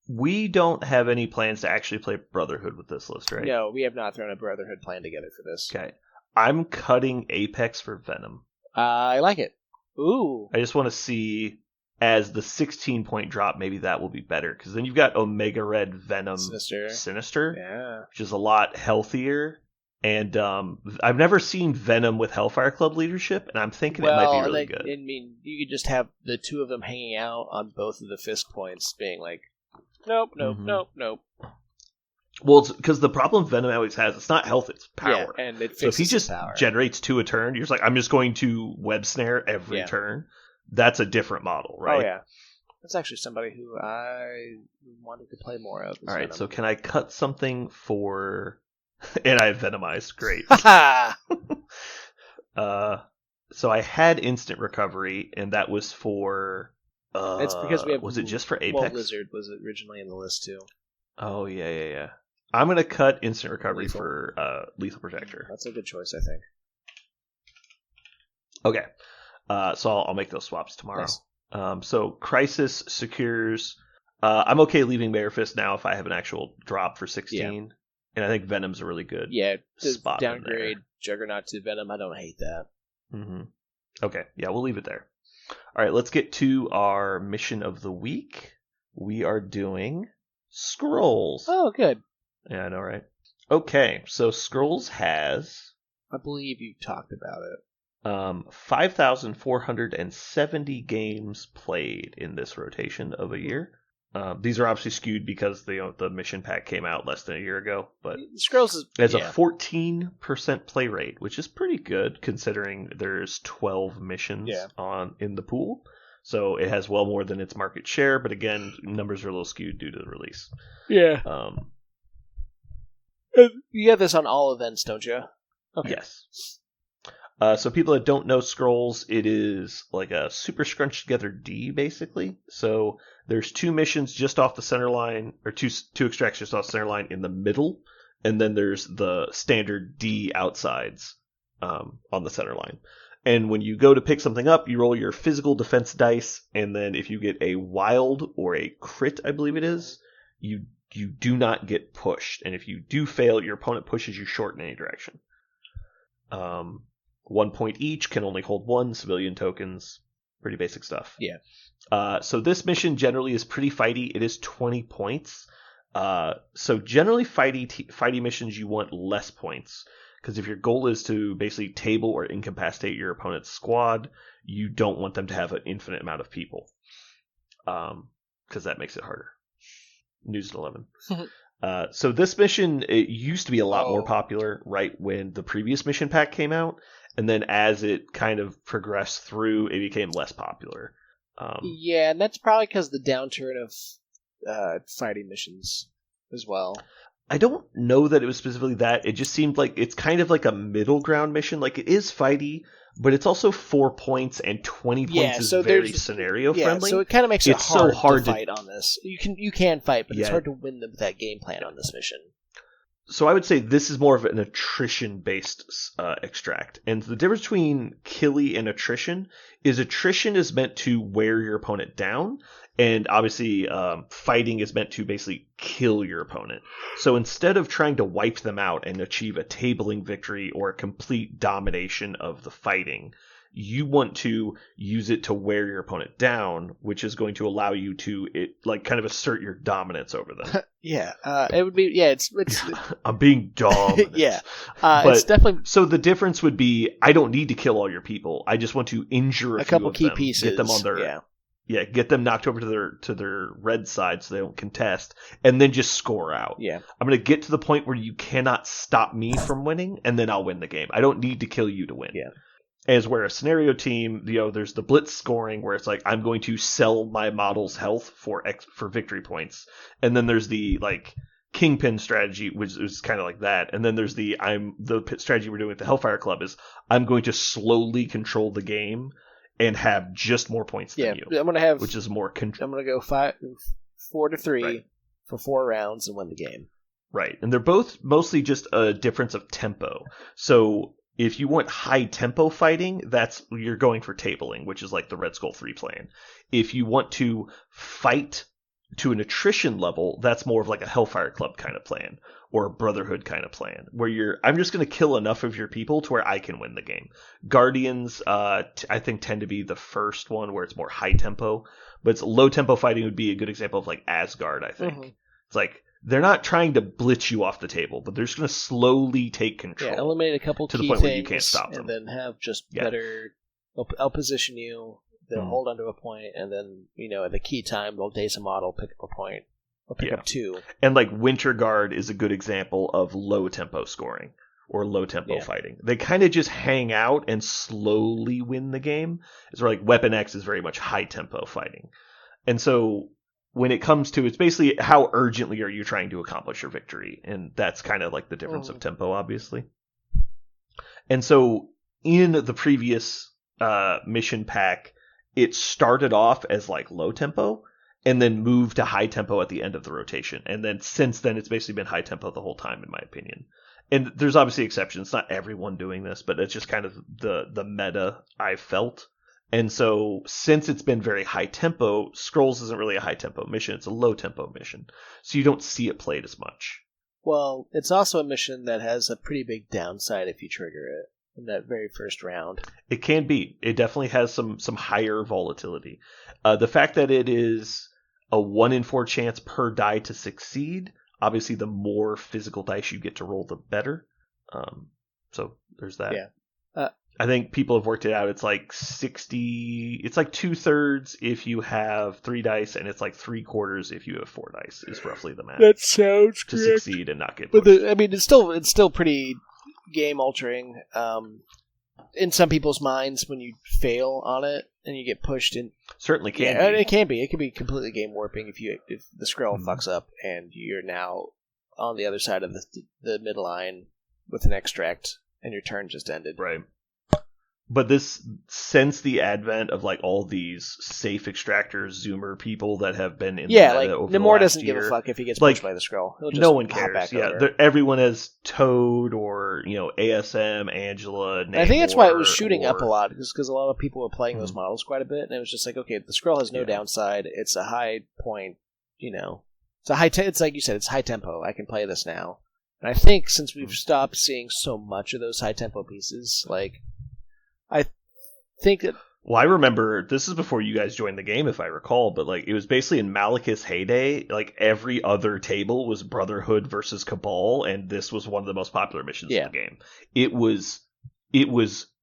We don't have any plans to actually play Brotherhood with this list, right? No, we have not thrown a Brotherhood plan together for this. Okay. I'm cutting Apex for Venom. I like it. Ooh. I just want to see, as the 16-point drop, maybe that will be better. Because then you've got Omega Red Venom Sinister, yeah, which is a lot healthier. And I've never seen Venom with Hellfire Club leadership, and I'm thinking it might be really good. I mean, you could just have the two of them hanging out on both of the Fisk points, being like, nope. Well, because the problem Venom always has, it's not health, it's power. Yeah, and it so if he just power. generates 2 a turn, you're just like, I'm just going to web snare every turn. That's a different model, right? Oh, yeah. That's actually somebody who I wanted to play more of. All right, Venom. So can I cut something for... and I have Venomized. Great. So I had Instant Recovery, and that was for... it's because we have... Was it just for Apex? Well, Lizard was originally in the list, too. Oh, yeah. I'm going to cut Instant Recovery for Lethal Protector. That's a good choice, I think. Okay. So I'll make those swaps tomorrow. Nice. So Crisis secures... I'm okay leaving Mayor Fist now if I have an actual drop for 16. Yeah. And I think Venom's a really good spot. Downgrade Juggernaut to Venom, I don't hate that. Mm-hmm. Okay, yeah, we'll leave it there. All right, let's get to our mission of the week. We are doing Skrulls. Oh, good. Yeah, I know, right? Okay, so Skrulls has... I believe you've talked about it. 5,470 games played in this rotation of a year. These are obviously skewed because the mission pack came out less than a year ago, but Skrulls has a 14% play rate, which is pretty good considering there's 12 missions in the pool. So it has well more than its market share, but again, numbers are a little skewed due to the release. Yeah. You have this on all events, don't you? Okay. Yes. So people that don't know Skrulls, it is like a super scrunched together D, basically. So there's 2 missions just off the center line, or two extracts just off the center line in the middle, and then there's the standard D outsides on the center line. And when you go to pick something up, you roll your physical defense dice, and then if you get a wild or a crit, I believe it is, you do not get pushed. And if you do fail, your opponent pushes you short in any direction. 1 point each, can only hold 1 civilian tokens. Pretty basic stuff. Yeah. So this mission generally is pretty fighty. It is 20 points. So generally fighty missions, you want less points. Because if your goal is to basically table or incapacitate your opponent's squad, you don't want them to have an infinite amount of people. Because that makes it harder. News at 11. So this mission, it used to be a lot more popular right when the previous mission pack came out. And then as it kind of progressed through, it became less popular. Yeah, and that's probably because the downturn of fighting missions as well. I don't know that it was specifically that. It just seemed like it's kind of like a middle ground mission. Like it is fighty, but it's also 4 points, and 20 points is so very scenario friendly. So it kind of makes it's it hard, so hard to fight on this. You can fight, but it's hard to win that game plan on this mission. So I would say this is more of an attrition-based extract. And the difference between killy and attrition is meant to wear your opponent down, and obviously fighting is meant to basically kill your opponent. So instead of trying to wipe them out and achieve a tabling victory or a complete domination of the fighting, you want to use it to wear your opponent down, which is going to allow you to kind of assert your dominance over them. It would be it's I'm being dominant. But it's definitely. So the difference would be I don't need to kill all your people. I just want to injure a couple few key of them, pieces. get them on their get them knocked over to their red side so they don't contest, and then just score out. I'm going to get to the point where you cannot stop me from winning, and then I'll win the game. I don't need to kill you to win. As where a scenario team, there's the blitz scoring where it's like I'm going to sell my model's health for victory points, and then there's the like kingpin strategy, which is kind of like that, and then there's the strategy we're doing with the Hellfire Club is I'm going to slowly control the game and have just more points than you. I'm gonna have which is more. I'm gonna go 4-3 for 4 rounds and win the game. Right, and they're both mostly just a difference of tempo. So if you want high tempo fighting, you're going for tabling, which is like the Red Skull 3 plan. If you want to fight to an attrition level, that's more of like a Hellfire Club kind of plan or a Brotherhood kind of plan, where I'm just going to kill enough of your people to where I can win the game. Guardians, I think, tend to be the first one where it's more high tempo, but it's low tempo fighting would be a good example of like Asgard, I think. Mm-hmm. It's like they're not trying to blitz you off the table, but they're just going to slowly take control. Eliminate a couple to key the point things, where you can't stop them. And then have just better. They'll position you. They'll hold onto a point, and then at the key time they'll daze a model, pick up a point, or pick up 2. And like Winter Guard is a good example of low tempo scoring or low tempo fighting. They kind of just hang out and slowly win the game. It's where like Weapon X is very much high tempo fighting, and so. When it comes to, it's basically how urgently are you trying to accomplish your victory, and that's kind of like the difference of tempo, obviously. And so in the previous mission pack, it started off as like low tempo, and then moved to high tempo at the end of the rotation, and then since then it's basically been high tempo the whole time, in my opinion. And there's obviously exceptions; not everyone doing this, but it's just kind of the meta I felt. And so, since it's been very high tempo, Skrulls isn't really a high tempo mission. It's a low tempo mission. So you don't see it played as much. Well, it's also a mission that has a pretty big downside if you trigger it in that very first round. It can be. It definitely has some higher volatility. The fact that it is a 1 in 4 chance per die to succeed, obviously the more physical dice you get to roll, the better. So there's that. Yeah. I think people have worked it out. It's like 60. It's like 2/3 if you have 3 dice, and it's like 3/4 if you have 4 dice. Is roughly the math. That sounds to correct. Succeed and not get pushed. But it's still pretty game altering. In some people's minds, when you fail on it and you get pushed in, certainly can. Be. It can be. It can be completely game warping if the Skrull fucks up and you're now on the other side of the midline with an extract and your turn just ended. Right. But since the advent of like all these safe extractors, Zoomer people that have been in the meta over Namor the last doesn't year, give a fuck if he gets pushed by the Skrull. No one cares. Everyone has Toad or ASM, Angela. Namor, I think that's why it was shooting up a lot, because a lot of people were playing those models quite a bit, and it was just like, okay, the Skrull has no downside. It's a high point. It's a it's like you said, it's high tempo. I can play this now, and I think since we've stopped seeing so much of those high tempo pieces, like. I think that... Well, I remember, this is before you guys joined the game, if I recall, but like it was basically in Malekith's heyday, like every other table was Brotherhood versus Cabal, and this was one of the most popular missions in the game. It was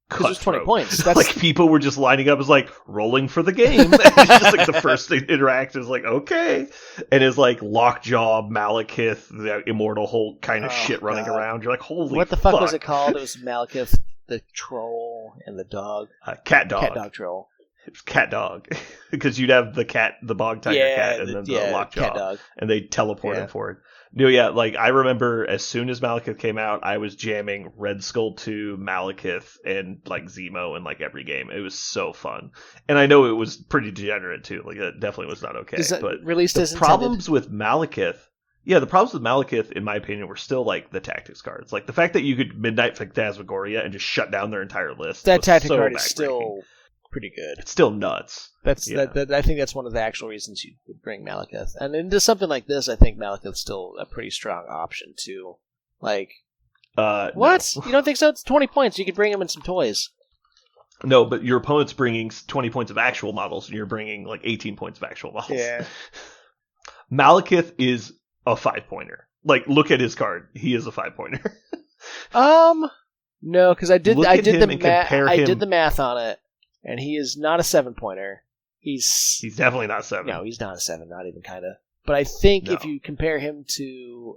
cutthroat. 20 points. Like people were just lining up as like rolling for the game. It's just like the first thing to interact is like, okay. And it's like Lockjaw, Malekith, the Immortal Hulk kind of shit running around. You're like, holy what the fuck was it called? It was Malekith, the troll, and the dog. Cat dog. Cat dog troll. It was cat dog. Because you'd have the cat, the bog tiger cat, and then the Lockjaw. Cat dog. And they teleport him forward. No, yeah, like I remember as soon as Malekith came out, I was jamming Red Skull 2, Malekith, and like Zemo in like every game. It was so fun. And I know it was pretty degenerate too. Like it definitely was not okay. But released the as problems with Malekith, the problems with Malekith, in my opinion, were still like the tactics cards. Like the fact that you could Midnight Phantasmagoria and just shut down their entire list. That tactic card is still pretty good. It's still nuts. I think that's one of the actual reasons you would bring Malekith. And into something like this, I think Malekith's still a pretty strong option too. Like, what? No. You don't think so? It's 20 points. You could bring him in some toys. No, but your opponent's bringing 20 points of actual models, and you're bringing like 18 points of actual models. Yeah. Malekith is a 5-pointer. Like, look at his card. He is a 5-pointer. No, because I did the math on it, and he is not a 7-pointer. He's definitely not 7. No, he's not a 7, not even kind of. But I think if you compare him to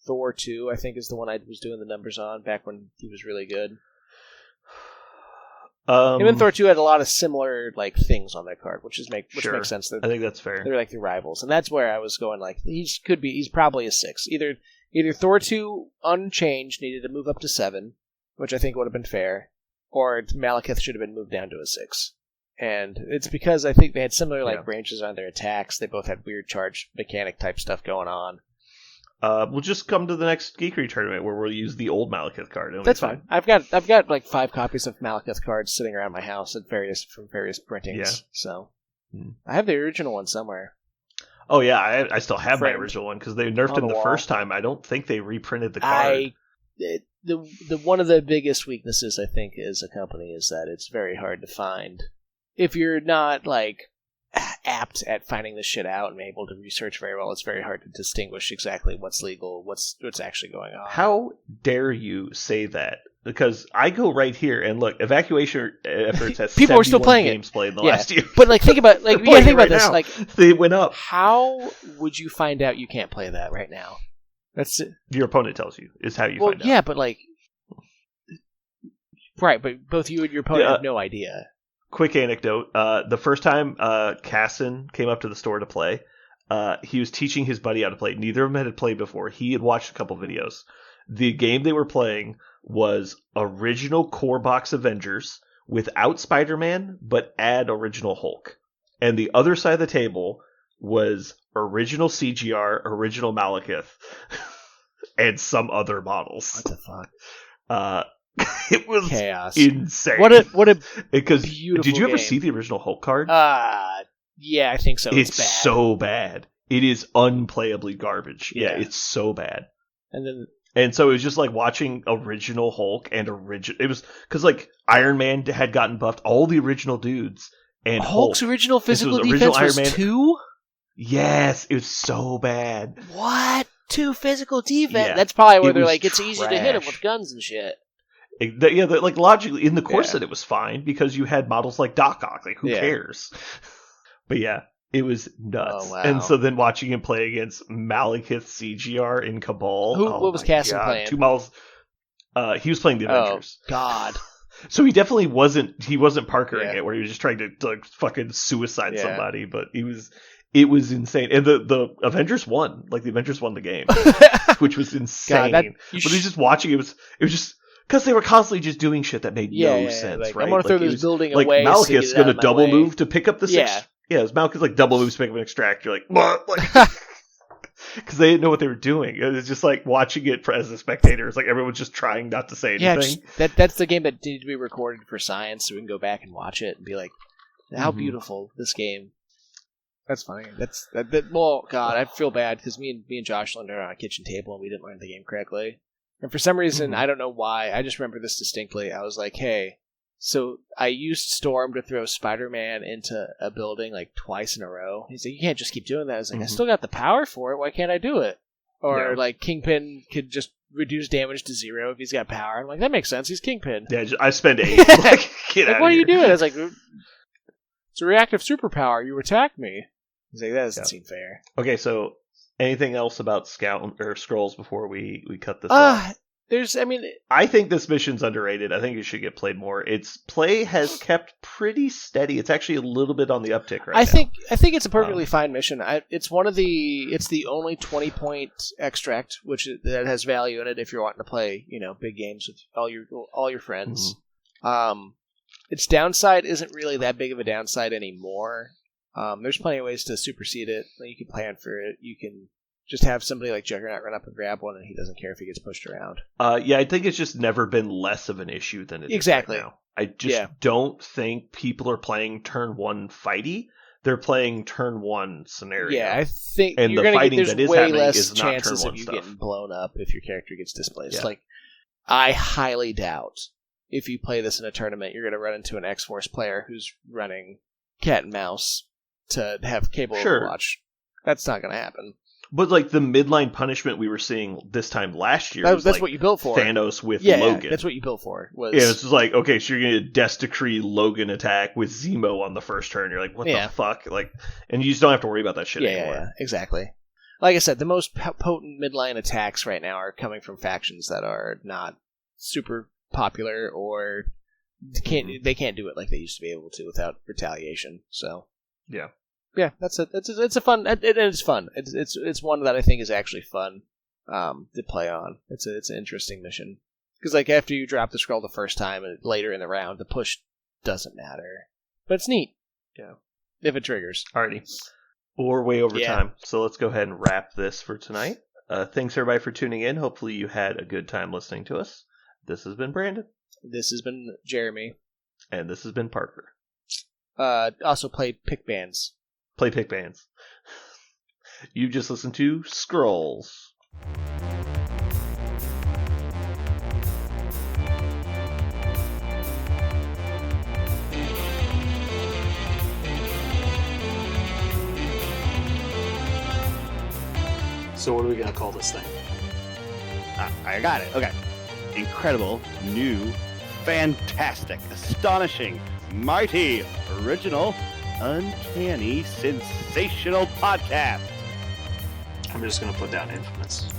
Thor 2, I think is the one I was doing the numbers on back when he was really good. Him and Thor 2 had a lot of similar like things on their card, which makes sense. I think that's fair. They're like the rivals, and that's where I was going. Like he's probably a 6. Either Thor 2 unchanged needed to move up to 7, which I think would have been fair, or Malekith should have been moved down to a 6. And it's because I think they had similar branches on their attacks. They both had weird charge mechanic type stuff going on. We'll just come to the next Geekery tournament where we'll use the old Malekith card. That's fine. I've got like 5 copies of Malekith cards sitting around my house from various printings. Yeah. So I have the original one somewhere. Oh yeah, I still have my original one because they nerfed him the first time. I don't think they reprinted the card. The one of the biggest weaknesses I think as a company is that it's very hard to find if you're not like apt at finding this shit out and able to research very well. It's very hard to distinguish exactly what's legal, what's actually going on. How dare you say that? Because I go right here and look, Evacuation Efforts has people are still playing games played in the last year. But like, think about you gotta think about this. Like, they went up. How would you find out you can't play that right now? That's it. Your opponent tells you is how you find out. Yeah, but like, right? But both you and your opponent have no idea. Quick anecdote. The first time Casson came up to the store to play, he was teaching his buddy how to play. Neither of them had played before. He had watched a couple videos. The game they were playing was original core box Avengers without Spider-Man, but add original Hulk. And the other side of the table was original CGR, original Malekith, and some other models. What the fuck? It was chaos. Insane. What a because beautiful did you ever game. see the original Hulk card? Yeah, I think so. It's bad. So bad. It is unplayably garbage. Yeah, it's so bad. And so it was just like watching original Hulk and it was because like Iron Man had gotten buffed, all the original dudes, and Hulk's Hulk. original physical defense was 2? Yes, it was so bad. What? 2 physical defense? Yeah, that's probably where they're like, it's easy to hit him with guns and shit. Like logically in the core set it was fine because you had models like Doc Ock. Like who cares? But yeah, it was nuts. Oh, wow. And so then watching him play against Malekith CGR in Cabal. What was Casson playing? 2 models. He was playing the Avengers. Oh God. So he definitely wasn't parkering it where he was just trying to like fucking suicide somebody, but it was insane. And the Avengers won. Like the Avengers won the game, which was insane. But he's just watching. It was just because they were constantly just doing shit that made no sense. Like, right? I'm gonna throw this building like away. Malekith's gonna double move to pick up the 6. Yeah, Malekith's like double moves to pick up an extract. You're like, what? Like, because they didn't know what they were doing. It was just like watching it as a spectator. It's like everyone's just trying not to say anything. Yeah, that's the game that needed to be recorded for science, so we can go back and watch it and be like, how beautiful this game. That's funny. Well, God, I feel bad because me and Josh learned it on a kitchen table and we didn't learn the game correctly. And for some reason, I don't know why, I just remember this distinctly. I was like, hey, so I used Storm to throw Spider-Man into a building like twice in a row. He's like, you can't just keep doing that. I was like, I still got the power for it. Why can't I do it? Or like Kingpin could just reduce damage to 0 if he's got power. I'm like, that makes sense. He's Kingpin. Yeah, I spend 8. Like, get like, out what of are you here. doing? I was like, it's a reactive superpower. You attack me. He's like, that doesn't seem fair. Okay, so anything else about Scout or Skrulls before we cut this off? I think this mission's underrated. I think it should get played more. Its play has kept pretty steady. It's actually a little bit on the uptick right now. I think it's a perfectly fine mission. It's the only 20-point extract that has value in it if you're wanting to play, big games with all your friends. Mm-hmm. Its downside isn't really that big of a downside anymore. There's plenty of ways to supersede it. You can plan for it. You can just have somebody like Juggernaut run up and grab one, and he doesn't care if he gets pushed around. I think it's just never been less of an issue than it is right now. I just don't think people are playing turn 1 fighty. They're playing turn 1 scenario. Yeah, I think and the fighting that is happening is not turn 1 chances of you stuff. Getting blown up if your character gets displaced. Yeah. I highly doubt if you play this in a tournament, you're going to run into an X-Force player who's running cat and mouse to have cable Overwatch. That's not going to happen. But the midline punishment we were seeing this time last year, that's what you built for. Thanos with Logan. Yeah, that's what you built for. It's just okay, so you're going to Death Decree Logan attack with Zemo on the first turn. You're like, what the fuck? And you just don't have to worry about that shit anymore. Yeah, exactly. Like I said, the most potent midline attacks right now are coming from factions that are not super popular or they can't do it like they used to be able to without retaliation. So yeah, that's it. It's a fun. It's fun. It's one that I think is actually fun to play on. It's an interesting mission because after you drop the Skrull the first time and later in the round, the push doesn't matter, but it's neat. Yeah, if it triggers. Alrighty, we're way over time, so let's go ahead and wrap this for tonight. Thanks everybody for tuning in. Hopefully you had a good time listening to us. This has been Brandon. This has been Jeremy. And this has been Parker. Also play pick bands. Play pick bands. You just listened to Skrulls. So what are we going to call this thing? I got it. Okay. Incredible, new, fantastic, astonishing, mighty, original, uncanny, sensational podcast. I'm just going to put down infamous.